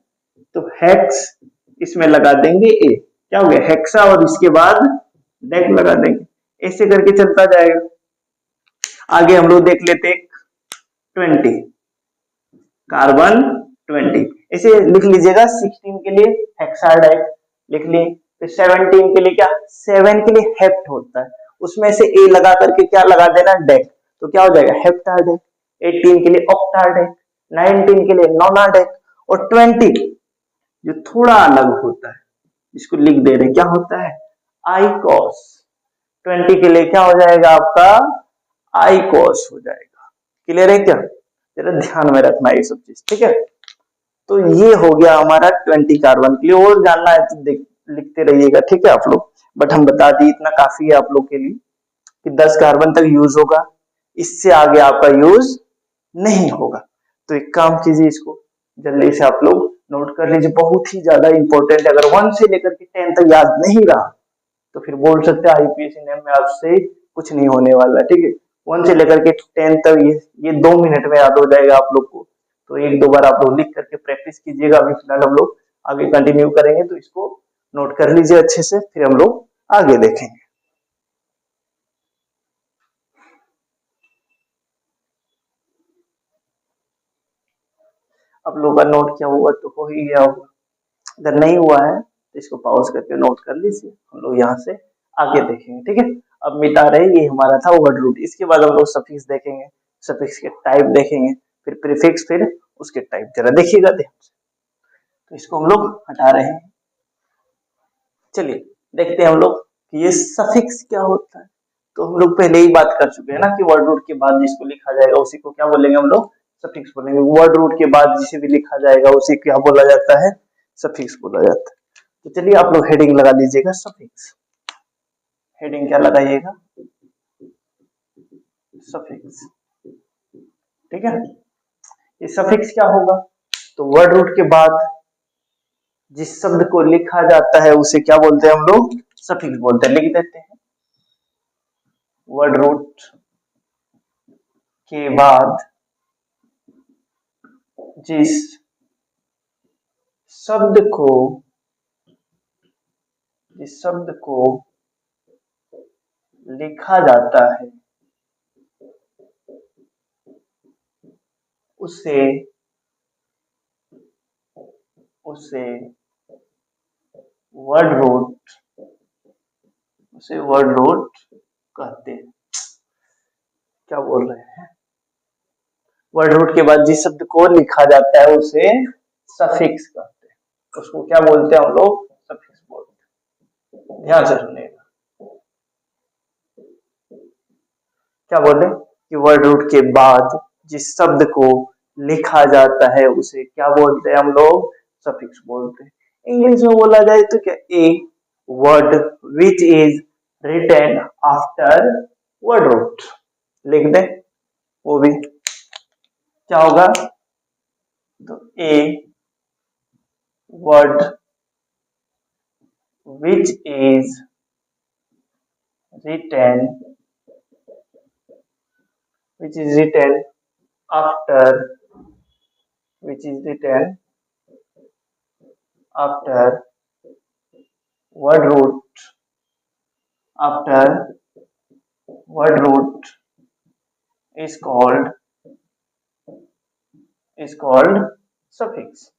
तो हेक्स, इसमें लगा देंगे ए, क्या हो गया हेक्सा, और इसके बाद डेक लगा देंगे, ऐसे करके चलता जाएगा। आगे हम लोग देख लेते 20 कार्बन 20, इसे लिख लीजिएगा 16 के लिए हेक्साडेक लिख लिए, फिर 17 के लिए क्या 7 के लिए हेप्ट होता है, उसमें से ए लगा करके क्या लगा देना डेक, तो क्या हो जाएगा हेप्टाडेक। 18 के लिए ऑक्टाडेक, 19 के लिए नोनाडेक, और 20 जो थोड़ा अलग होता है इसको लिख दे रहे क्या होता है आईकॉस, 20 के लिए क्या हो जाएगा आपका आईकॉस हो जाएगा। क्लियर है क्या, जरा ध्यान में रखना ये सब चीज, ठीक है। तो ये हो गया हमारा 20 कार्बन के लिए, और जानना है तो लिखते रहिएगा, ठीक है आप लोग। बट हम बता दिए इतना काफी है आप लोग के लिए कि 10 कार्बन तक यूज होगा, इससे आगे आपका यूज नहीं होगा। तो एक काम कीजिए, इसको जल्दी से आप लोग नोट कर लीजिए, बहुत ही ज्यादा इंपॉर्टेंट है। अगर 1 से लेकर के 10 तक याद नहीं रहा तो फिर बोल सकते हैं आईपीएस में आपसे कुछ नहीं होने वाला, ठीक है। 1 से लेकर के 10 तक ये 2 मिनट में याद हो जाएगा आप लोग को, तो एक दो बार आप लोग लिख करके प्रैक्टिस कीजिएगा। अभी फिलहाल हम लोग आगे कंटिन्यू करेंगे, तो इसको नोट कर लीजिए अच्छे से, फिर हम लोग आगे देखेंगे। आप लोग का नोट क्या हुआ तो हो ही गया होगा, अगर नहीं हुआ है तो इसको पॉज करके नोट कर लीजिए, हम लोग यहाँ से आगे देखेंगे, ठीक है। अब मिटा रहे ये हमारा था वर्ड रूट, इसके बाद हम लोग सफिक्स देखेंगे, सफिक्स के टाइप देखेंगे, फिर प्रीफिक्स, फिर उसके टाइप, जरा देखिएगा ध्यान से। तो इसको हम लोग हटा रहे हैं, चलिए देखते हैं हम लोग कि ये सफिक्स क्या होता है। तो हम लोग पहले ही बात कर चुके हैं ना कि वर्ड रूट के बाद जिसको लिखा जाएगा उसी को क्या बोलेंगे हम लोग सफिक्स बोलेंगे, वर्ड रूट के बाद जिसे भी लिखा जाएगा उसे क्या बोला जाता है सफिक्स बोला जाता है। तो चलिए आप लोग हेडिंग लगा लीजिएगा सफिक्स, हेडिंग क्या लगाइएगा सफिक्स, ठीक है। ये सफिक्स क्या होगा, तो वर्ड रूट के बाद जिस शब्द को लिखा जाता है उसे क्या बोलते हैं हम लोग सफिक्स बोलते हैं, लिख देते हैं। वर्ड रूट के बाद जिस शब्द को लिखा जाता है उसे उसे वर्ड रूट कहते हैं। क्या बोल रहे हैं? वर्ड रूट के बाद जिस शब्द को लिखा जाता है उसे सफिक्स कहते हैं। उसको क्या बोलते हैं हम लोग? सफिक्स बोलते हैं। ध्यान से सुनिएगा। क्या बोले कि वर्ड रूट के बाद जिस शब्द को लिखा जाता है उसे क्या बोलते हैं हम लोग? सफिक्स बोलते हैं। इंग्लिश में बोला जाए तो क्या? A word which is written after word root लिख दे, वो भी क्या होगा? तो a word which is written after word root is called suffix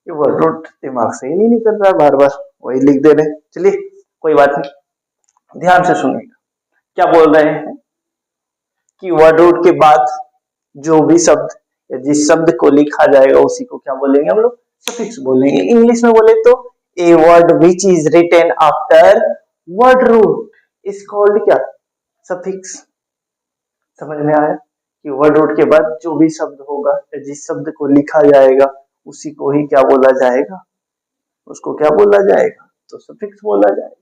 ये वर्ड रूट दिमाग से ही नहीं निकल रहा, बार बार वही लिख दे रहे। चलिए कोई बात नहीं, ध्यान से सुनिएगा। क्या बोल रहे हैं कि वर्ड रूट के बाद जो भी शब्द या जिस शब्द को लिखा जाएगा उसी को क्या बोलेंगे हम लोग? सफिक्स बोलेंगे। इंग्लिश में बोले तो a word which is written after word root is called क्या? सफिक्स। समझ में आया कि वर्ड रूट के बाद जो भी शब्द होगा या जिस शब्द को लिखा जाएगा उसी को ही क्या बोला जाएगा? उसको क्या बोला जाएगा? तो सफिक्स बोला जाएगा।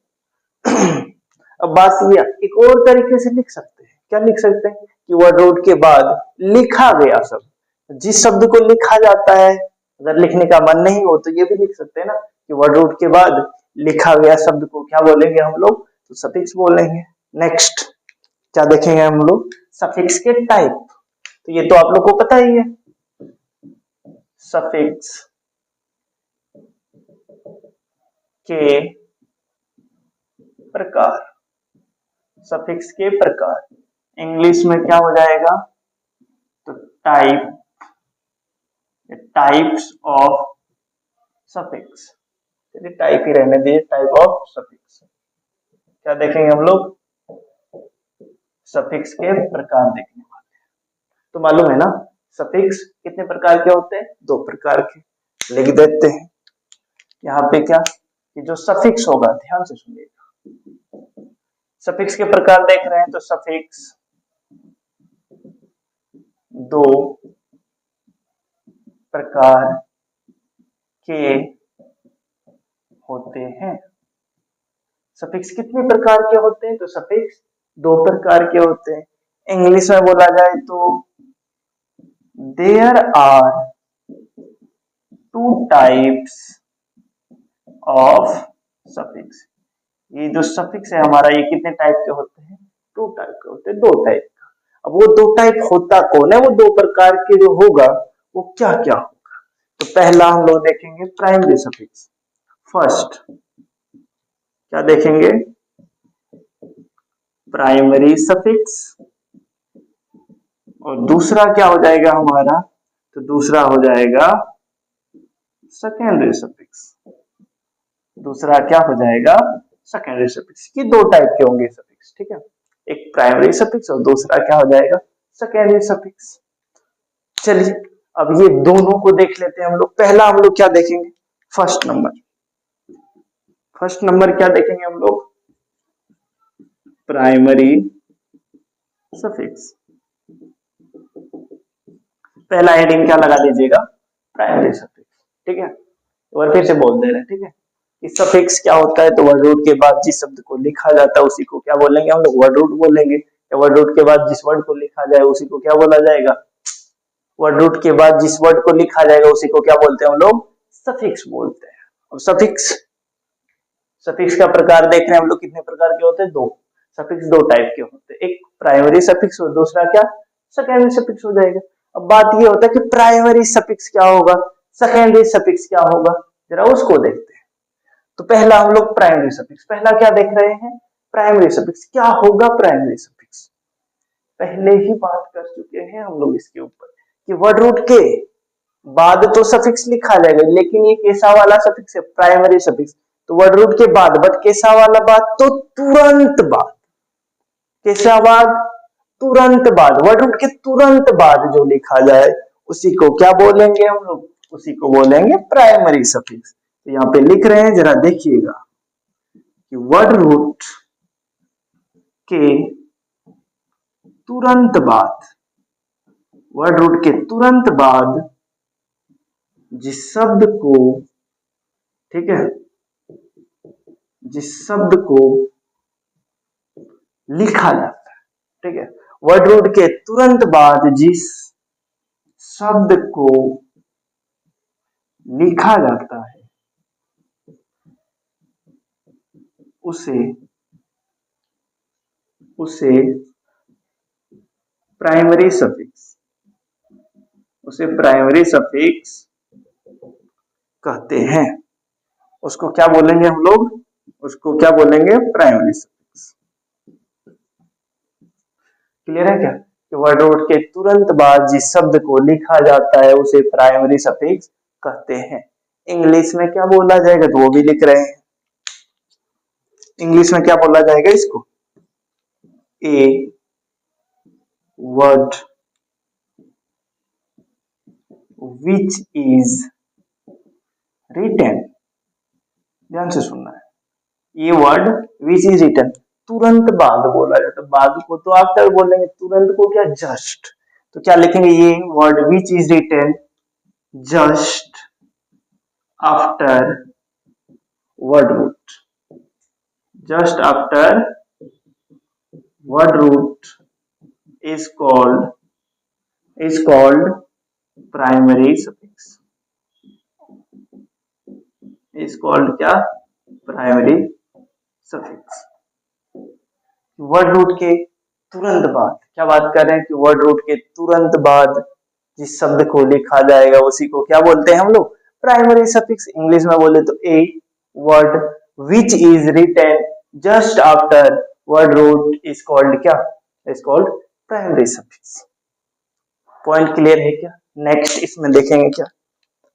अब बात यह, एक और तरीके से लिख सकते हैं। क्या लिख सकते हैं कि वर्ड रूट के बाद लिखा गया शब्द, जिस शब्द को लिखा जाता है, अगर लिखने का मन नहीं हो तो ये भी लिख सकते हैं ना कि वर्ड रूट के बाद लिखा गया शब्द को क्या बोलेंगे हम लोग? तो सफिक्स बोलेंगे। नेक्स्ट क्या देखेंगे हम लोग? सफिक्स के टाइप। तो ये तो आप लोग को पता ही है, सफिक्स के प्रकार। सफिक्स के प्रकार इंग्लिश में क्या हो जाएगा? तो टाइप्स ऑफ सफिक्स। चलिए टाइप ही रहने दीजिए, टाइप ऑफ सफिक्स। क्या देखेंगे हम लोग? सफिक्स के प्रकार देखने वाले हैं। तो मालूम है ना सफिक्स कितने प्रकार के होते हैं? 2 प्रकार के। लिख देते हैं यहाँ पे क्या कि जो सफिक्स होगा, ध्यान से सुनिएगा। सफिक्स के प्रकार देख रहे हैं तो सफिक्स 2 प्रकार के होते हैं। सफिक्स कितने प्रकार के होते हैं? तो सफिक्स 2 प्रकार के होते हैं। इंग्लिश में बोला जाए तो there are 2 types of suffix. ये जो सफिक्स है हमारा, ये कितने टाइप के होते हैं? 2 टाइप के होते हैं, 2 टाइप का। अब वो 2 टाइप होता कौन है? वो 2 प्रकार के जो होगा वो क्या क्या होगा? तो पहला हम लोग देखेंगे प्राइमरी सफिक्स। फर्स्ट क्या देखेंगे? Primary suffix. और दूसरा क्या हो जाएगा हमारा? तो दूसरा हो जाएगा सेकेंडरी सफिक्स। दूसरा क्या हो जाएगा? Secondary suffix. की 2 टाइप के होंगे सफिक्स, ठीक है? एक प्राइमरी सफिक्स और दूसरा क्या हो जाएगा? Secondary suffix. चलिए अब ये दोनों को देख लेते हैं हम लोग। पहला हम लोग क्या देखेंगे? फर्स्ट नंबर क्या देखेंगे हम लोग? Primary suffix. पहला हेडिंग क्या लगा दीजिएगा? प्राइमरी सफिक्स, ठीक है? और फिर से बोल दे रहे हैं, ठीक है? इस सफिक्स क्या होता है? तो वर्ड रूट के बाद जिस शब्द को लिखा जाता है उसी को क्या बोलेंगे हम लोग? वर्ड रूट बोलेंगे। या वर्ड रूट के बाद जिस वर्ड को लिखा जाए उसी को क्या बोला जाएगा? वर्ड रूट के बाद जिस वर्ड को लिखा जाएगा उसी को क्या बोलते हैं हम लोग? सफिक्स बोलते हैं। और सफिक्स का प्रकार देख रहे हैं हम लोग, कितने प्रकार के होते हैं? 2। सफिक्स 2 टाइप के होते हैं, एक प्राइमरी सफिक्स और दूसरा क्या? सेकेंडरी सफिक्स हो जाएगा। अब बात ये होता है कि प्राइमरी सफिक्स क्या होगा, सेकेंडरी सफिक्स क्या होगा, जरा उसको देखते हैं। तो पहला हम लोग प्राइमरी सफिक्स, पहला क्या देख रहे हैं? Primary suffix. क्या होगा प्राइमरी सफिक्स? पहले ही बात कर चुके हैं हम लोग इसके ऊपर कि वर्ड रूट के बाद तो सफिक्स लिखा जाएगा, लेकिन ये कैसा वाला सफिक्स है, प्राइमरी सफिक्स। तो वर्ड रूट के बाद, बट कैसा वाला बाद, तो तुरंत बाद। कैसा बाद, तुरंत बाद। वर्ड रूट के तुरंत बाद जो लिखा जाए उसी को क्या बोलेंगे हम लोग, उसी को बोलेंगे प्राइमरी सफिक्स। तो यहाँ पे लिख रहे हैं, जरा देखिएगा कि वर्ड रूट के तुरंत बाद, वर्ड रूट के तुरंत बाद जिस शब्द को, ठीक है, जिस शब्द को लिखा जाता है, ठीक है, वर्ड रूट के तुरंत बाद जिस शब्द को लिखा जाता है उसे प्राइमरी सफिक्स, उसे प्राइमरी सफिक्स कहते हैं। उसको क्या बोलेंगे हम लोग, उसको क्या बोलेंगे, प्राइमरी सफिक्स। क्लियर है क्या, कि वर्ड रूट के तुरंत बाद जिस शब्द को लिखा जाता है उसे प्राइमरी सफिक्स कहते हैं। इंग्लिश में क्या बोला जाएगा, तो वो भी लिख रहे हैं। इंग्लिश में क्या बोला जाएगा इसको, a word which is written, ध्यान से सुनना है, ये वर्ड विच इज रिटन तुरंत बाद बोला जाता है। बाद को तो आफ्टर बोलेंगे, तुरंत को क्या, जस्ट। तो क्या लिखेंगे, ये word which is written just after word root, just after word root is called primary suffix, is called क्या, प्राइमरी सफिक्स। वर्ड रूट के तुरंत बाद, क्या बात कर रहे हैं कि वर्ड रूट के तुरंत बाद जिस शब्द को लिखा जाएगा उसी को क्या बोलते हैं हम लोग, प्राइमरी सफिक्स। इंग्लिश में बोले तो a word which is written just after word root is called क्या, is called primary suffix. Point clear है क्या। नेक्स्ट इसमें देखेंगे क्या,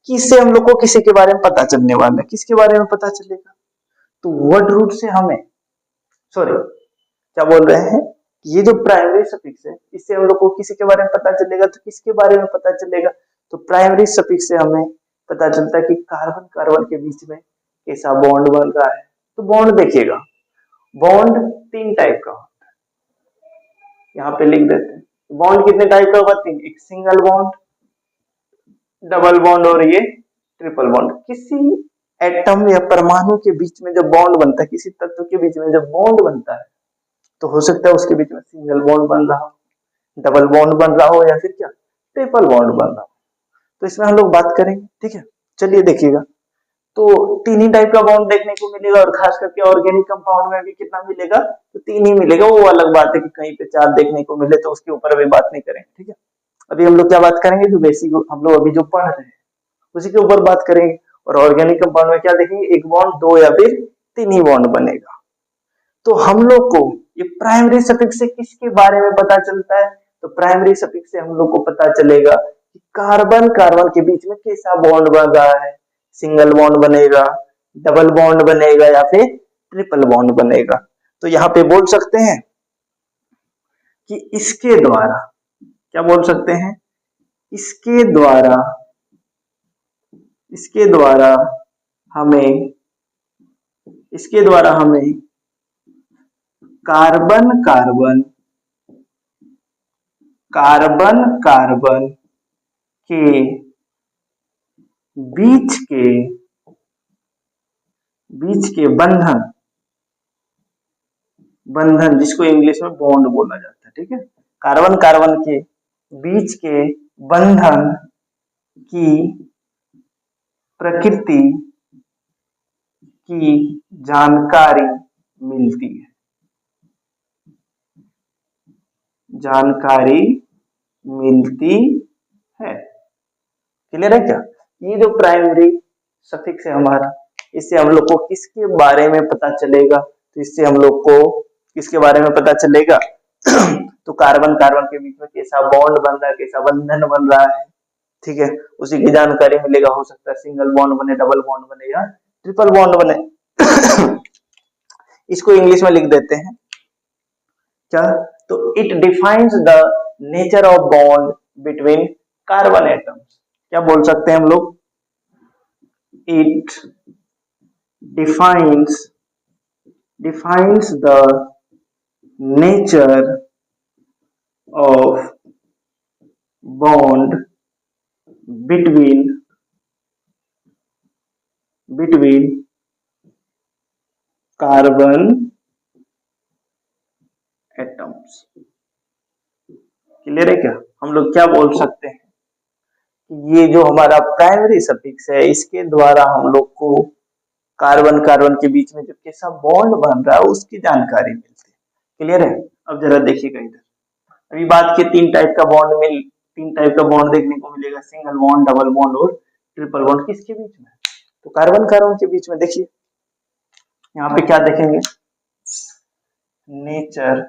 कि इससे हम लोग को किसी के बारे में पता चलने वाला है। किसके बारे में पता चलेगा, तो वर्ड रूट से हमें, सॉरी क्या बोल रहे हैं, ये जो प्राइमरी सफिक्स है इससे हम लोग को किसी के बारे में पता चलेगा। तो किसके बारे में पता चलेगा, तो प्राइमरी सफिक्स से हमें पता चलता है कि कार्बन कार्बन के बीच में कैसा बॉन्ड बन रहा है। तो बॉन्ड देखिएगा, बॉन्ड 3 टाइप का होता है, यहाँ पे लिख देते हैं। बॉन्ड कितने टाइप का होगा, 3, एक सिंगल बॉन्ड, डबल बॉन्ड और ये ट्रिपल बॉन्ड। किसी एटम या परमाणु के बीच में जब बॉन्ड बनता है, किसी तत्व के बीच में जब बॉन्ड बनता है, तो हो सकता है उसके बीच में सिंगल बॉन्ड बन रहा हो, डबल बॉन्ड बन रहा हो, या फिर क्या, ट्रिपल बॉन्ड बन रहा हो। तो इसमें हम लोग बात करेंगे, ठीक है। चलिए देखिएगा, तो 3 ही टाइप का बॉन्ड देखने को मिलेगा, और खास करके ऑर्गेनिक कंपाउंड में भी कितना मिलेगा, तो 3 ही मिलेगा। वो अलग बात है कि कहीं पे 4 देखने को मिले, तो उसके ऊपर अभी बात नहीं करेंगे, ठीक है। अभी हम लोग क्या बात करेंगे, जो बेसिक हम लोग अभी जो पढ़ रहे हैं उसी के ऊपर बात करेंगे। और ऑर्गेनिक कंपाउंड में क्या देखेंगे, 1 बॉन्ड, 2 या फिर 3 ही बॉन्ड बनेगा। तो हम लोग को ये प्राइमरी सफिक्स से किसके बारे में पता चलता है, तो प्राइमरी सफिक्स से हम लोग को पता चलेगा कि कार्बन कार्बन के बीच में कैसा बॉन्ड बन रहा है, सिंगल बॉन्ड बनेगा, डबल बॉन्ड बनेगा, या फिर ट्रिपल बॉन्ड बनेगा। तो यहाँ पे बोल सकते हैं कि इसके द्वारा, क्या बोल सकते हैं, इसके द्वारा हमें कार्बन कार्बन के बीच के बंधन, जिसको इंग्लिश में बॉन्ड बोला जाता है, ठीक है। कार्बन कार्बन के बीच के बंधन की प्रकृति की जानकारी मिलती है, क्लियर है क्या। ये जो प्राइमरी सफिक्स है हमारा, इससे हम लोग को किसके बारे में पता चलेगा, तो इससे हम लोग को किसके बारे में पता चलेगा तो कार्बन कार्बन के बीच में कैसा बॉन्ड बन रहा है, कैसा बंधन बन रहा है, ठीक है, उसी की जानकारी मिलेगा। हो सकता है सिंगल बॉन्ड बने, डबल बॉन्ड बने या ट्रिपल बॉन्ड बने। इसको इंग्लिश में लिख देते हैं क्या, तो it defines the nature of bond between carbon atoms. क्या बोल सकते हैं हम लोग, it defines the nature of bond between carbon atoms। Clear है क्या? हम लोग क्या बोल सकते हैं, ये जो हमारा प्राइमरी सफिक्स है इसके द्वारा हम लोग को कार्बन कार्बन के बीच में जो कैसा बॉन्ड बन रहा है उसकी जानकारी मिलती है। क्लियर है? अब जरा देखिएगा इधर, अभी बात के तीन टाइप का बॉन्ड देखने को मिलेगा, सिंगल बॉन्ड, डबल बॉन्ड और ट्रिपल बॉन्ड। किसके बीच में? तो कार्बन कार्बन के बीच में। देखिए यहाँ पे क्या देखेंगे, नेचर,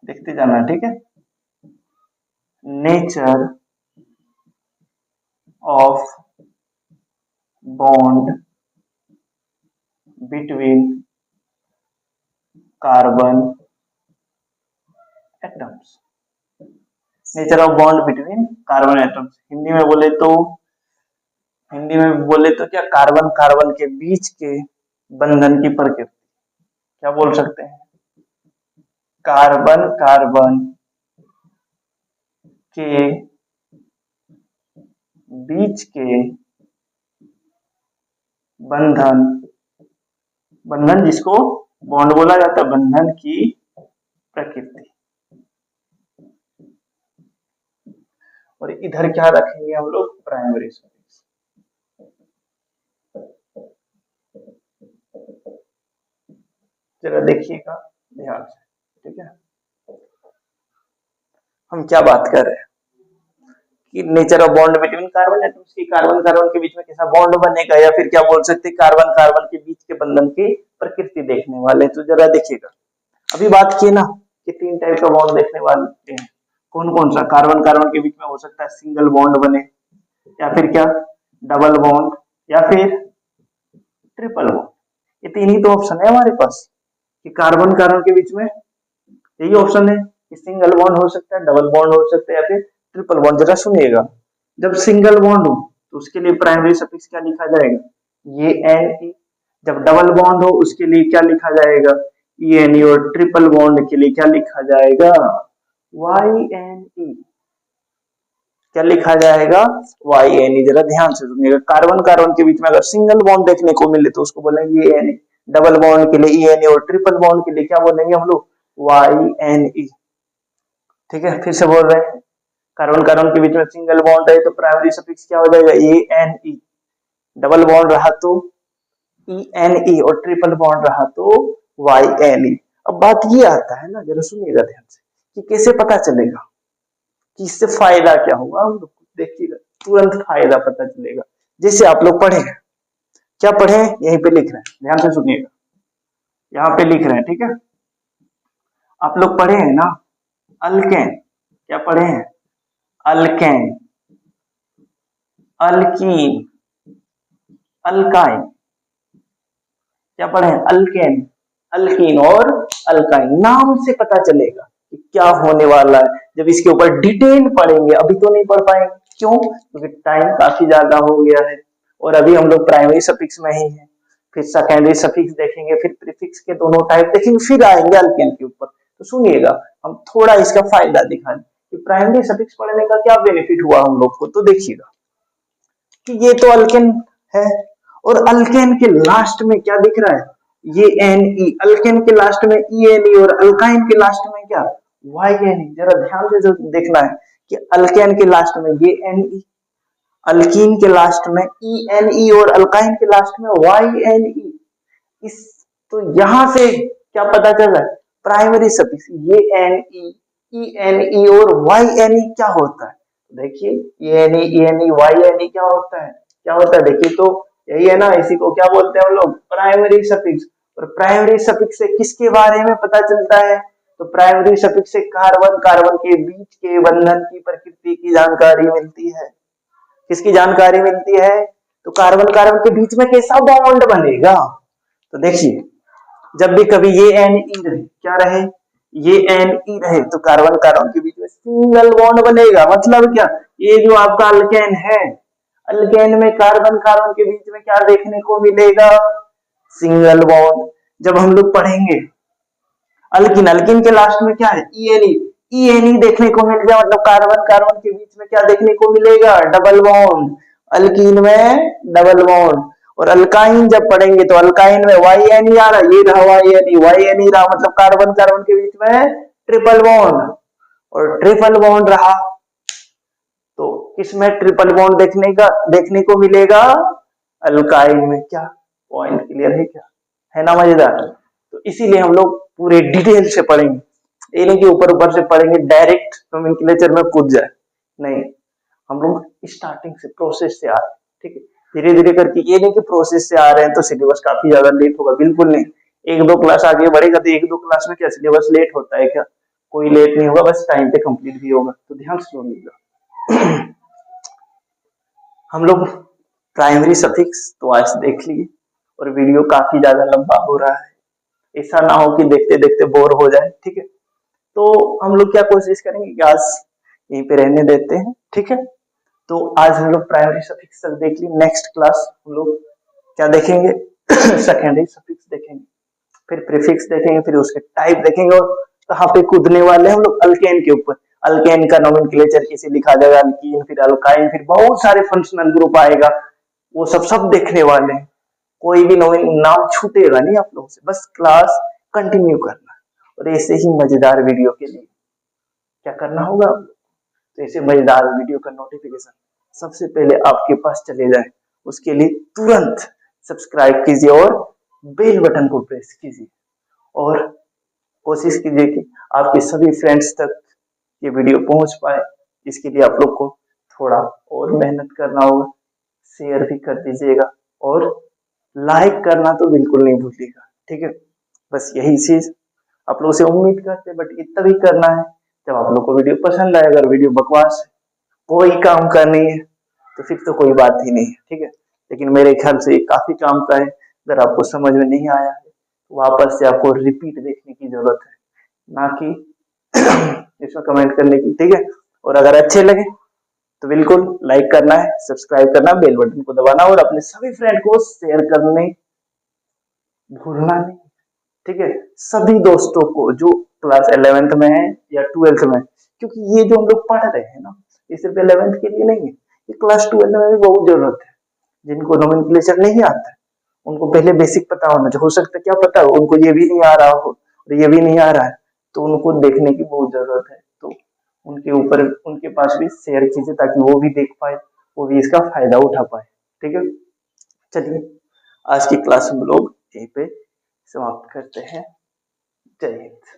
देखते जाना, ठीक है, nature of bond between carbon atoms. Nature of bond between carbon atoms, Hindi में बोले तो क्या, कार्बन कार्बन के बीच के बंधन की प्रकृति। क्या बोल सकते हैं, कार्बन कार्बन के बीच के बंधन जिसको बॉन्ड बोला जाता है, बंधन की प्रकृति। और इधर क्या रखेंगे हम लोग, प्राइमरी सफिक्स। जरा देखिएगा ध्यान से, ठीक है, हम क्या बात कर रहे हैं कि nature of bond between carbon atoms की, कार्बन कार्बन के बीच में कैसा बॉन्ड बनेगा, या फिर क्या बोल सकते हैं, कार्बन कार्बन के बीच के बंधन की प्रकृति देखने वाले। तो जरा देखिएगा, अभी बात की ना कि तीन टाइप का बॉन्ड देखने वाले हैं, कौन कौन सा, कार्बन कार्बन के बीच में हो सकता है सिंगल बॉन्ड बने, या फिर क्या डबल बॉन्ड, या फिर ट्रिपल बॉन्ड। ये तीन ही तो ऑप्शन है हमारे पास कि कार्बन कार्बन के बीच में, यही ऑप्शन है कि सिंगल बॉन्ड हो सकता है, डबल बॉन्ड हो सकता है, या फिर ट्रिपल बॉन्ड। जरा सुनिएगा, जब सिंगल बॉन्ड हो तो उसके लिए प्राइमरी सफिक्स क्या लिखा जाएगा, ये एन ई। जब डबल बॉन्ड हो उसके लिए क्या लिखा जाएगा, ई एन ई। और ट्रिपल बॉन्ड के लिए क्या लिखा जाएगा, वाई एन ई। क्या लिखा जाएगा, वाई एन ई। जरा ध्यान से सुनिएगा, कार्बन कार्बन के बीच में अगर सिंगल बॉन्ड देखने को मिले तो उसको बोलेंगे एन ई, डबल बॉन्ड के लिए ई एन ई, और ट्रिपल बॉन्ड के लिए क्या बोलेंगे हम लोग, वाई एन ई। ठीक है, फिर से बोल रहे हैं, कार्बन कार्बन के बीच में सिंगल बॉन्ड है तो प्राइमरी सफिक्स क्या हो जाएगा, A N E. Double bond रहा तो ई एन ई, और ट्रिपल बॉन्ड रहा तो वाई एन ई। अब बात ये आता है ना, जरा सुनिएगा ध्यान से, कि कैसे पता चलेगा कि इससे फायदा क्या होगा। हम लोग देखिएगा, तुरंत फायदा पता चलेगा। जैसे आप लोग पढ़े हैं, क्या पढ़े हैं, यहीं पे लिख रहे हैं, ध्यान से सुनिएगा, यहाँ पे लिख रहे हैं, ठीक है। आप लोग पढ़े हैं ना अल्केन, क्या पढ़े हैं, अल्केन, अल्कीन, अल्काइन। क्या पढ़े हैं, अल्केन, अल्कीन और अल्काइन। नाम से पता चलेगा कि क्या होने वाला है जब इसके ऊपर डिटेल पढ़ेंगे। अभी तो नहीं पढ़ पाएंगे, क्यों, क्योंकि टाइम काफी ज्यादा हो गया है और अभी हम लोग प्राइमरी सफिक्स में ही हैं। फिर सेकेंडरी सफिक्स देखेंगे, फिर प्रीफिक्स के दोनों टाइप देखेंगे, फिर आएंगे अल्केन के ऊपर। तो सुनिएगा, हम थोड़ा इसका फायदा दिखा दें कि प्राइमरी सफिक्स पढ़ने का क्या बेनिफिट हुआ हम लोग को। तो देखिएगा कि ये तो अल्केन है, और अल्केन के लास्ट में क्या दिख रहा है, ये एन ई। अल्केन के लास्ट में ई एन ई, और अल्काइन के लास्ट में क्या, वाई एन ई। जरा ध्यान से देखना है कि अल्केन के लास्ट में ये एन ई, अल्कीन के लास्ट में ई एन ई, और अल्काइन के लास्ट में वाई एन ई। इस तो यहां से क्या पता चल रहा है, प्राइमरी सफिक्स ये N E, E N E और वाई एन ई क्या होता है। देखिए E N E, Y N E क्या होता है, क्या होता है, देखिए तो यही है ना, इसी को क्या बोलते हैं हम लोग, प्राइमरी सफिक्स। और प्राइमरी सफिक्स से किसके बारे में पता चलता है, तो प्राइमरी सफिक्स से कार्बन कार्बन के बीच के बंधन की प्रकृति की जानकारी मिलती है। किसकी जानकारी मिलती है? तो कार्बन कार्बन के बीच में कैसा बॉन्ड बनेगा। तो देखिए, जब भी कभी ये एन ई रहे, क्या रहे, ये एन ई रहे, तो कार्बन कार्बन के बीच में सिंगल बॉन्ड बनेगा। मतलब क्या, ये जो आपका अल्केन है, अल्केन में कार्बन कार्बन के बीच में क्या देखने को मिलेगा? Single bond. जब हम लोग पढ़ेंगे अल्किन, अल्किन के लास्ट में क्या है? ईएनई, ईएनई देखने को मिल गया, मतलब कार्बन कार्बन के बीच में क्या देखने को मिलेगा? Double bond. अल्कीन में डबल बॉन्ड। और अल्काइन जब पढ़ेंगे तो अल्काइन में वाई एन ई आ रहा, ये रहा वाई एन ई रहा, मतलब कार्बन कार्बन के बीच में ट्रिपल बॉन्ड। और ट्रिपल बॉन्ड रहा तो किसमें ट्रिपल बॉन्ड देखने को मिलेगा? अल्काइन में। क्या पॉइंट क्लियर है? क्या है ना मजेदार? तो इसीलिए हम लोग पूरे डिटेल से पढ़ेंगे, ये नहीं कि ऊपर ऊपर से पढ़ेंगे डायरेक्ट नोमेनक्लेचर में कूद जाए, नहीं। हम लोग स्टार्टिंग से प्रोसेस से आ रहे हैं, ठीक है, धीरे धीरे करके। ये नहीं कि प्रोसेस से आ रहे हैं तो सिलेबस काफी ज्यादा लेट होगा, बिल्कुल नहीं। एक दो क्लास आगे बढ़ेगा तो एक दो क्लास में क्या सिलेबस लेट होता है? क्या कोई लेट नहीं होगा, बस टाइम पे कंप्लीट भी होगा। तो ध्यान से सुनिएगा। हम लोग प्राइमरी सफिक्स तो आज देख लिए, और वीडियो काफी ज्यादा लंबा हो रहा है, ऐसा ना हो कि देखते देखते बोर हो जाए, ठीक है। तो हम लोग क्या कोशिश करेंगे कि आज यहीं पे रहने देते हैं, ठीक है। तो आज हम लोग प्राइमरी सफिक्स तक देख लिए। नेक्स्ट क्लास हम लोग क्या देखेंगे? सेकेंडरी सफिक्स देखेंगे, फिर प्रीफिक्स देखेंगे, फिर उसके टाइप देखेंगे, और कहाँ पे कूदने वाले हैं हम लोग? अल्केन के ऊपर। अल्केन का नोमेनक्लेचर कैसे लिखा जाएगा, अल्कीन, फिर अल्काइन, फिर बहुत सारे फंक्शनल ग्रुप आएगा, वो सब देखने वाले हैं। कोई भी नाम छूटेगा नहीं आप लोगों से, बस क्लास कंटिन्यू करना। और ऐसे ही मजेदार वीडियो के लिए क्या करना होगा? तो ऐसे मजेदार वीडियो का नोटिफिकेशन सबसे पहले आपके पास चले जाए, उसके लिए तुरंत सब्सक्राइब कीजिए और बेल बटन को प्रेस कीजिए, और कोशिश कीजिए कि आपके सभी फ्रेंड्स तक ये वीडियो पहुंच पाए। इसके लिए आप लोग को थोड़ा और मेहनत करना होगा, शेयर भी कर दीजिएगा, और लाइक करना तो बिल्कुल नहीं भूलिएगा, ठीक है। बस यही चीज आप लोगों से उम्मीद करते हैं, बट इतना भी करना है जब आप लोग को वीडियो पसंद आए। अगर वीडियो बकवास है, कोई काम का नहीं है, तो फिर तो कोई बात ही नहीं है, ठीक है। लेकिन मेरे ख्याल से ये काफी काम का है। अगर आपको समझ में नहीं आया है तो वापस से आपको रिपीट देखने की जरूरत है, ना कि इसमें कमेंट करने की, ठीक है। और अगर अच्छे लगे तो बिल्कुल लाइक करना है, सब्सक्राइब करना, बेल बटन को दबाना, और अपने सभी फ्रेंड को शेयर करने भूलना नहीं, ठीक है। सभी दोस्तों को जो क्लास 11th में है या 12th में, क्योंकि ये जो हम लोग पढ़ रहे हैं ना, ये सिर्फ 11th के लिए नहीं है, ये क्लास 12th में भी बहुत जरूरत है। जिनको नोमेनक्लेचर नहीं आता है उनको पहले बेसिक पता होना चाहिए। हो सकता है क्या पता हो उनको ये भी नहीं आ रहा हो और ये भी नहीं आ रहा है, तो उनको देखने की बहुत जरूरत है। तो उनके ऊपर, उनके पास भी शेयर कीजिए ताकि वो भी देख पाए, वो भी इसका फायदा उठा पाए, ठीक है। चलिए, आज की क्लास हम लोग यहीं पे समाप्त करते हैं। जय हिंद।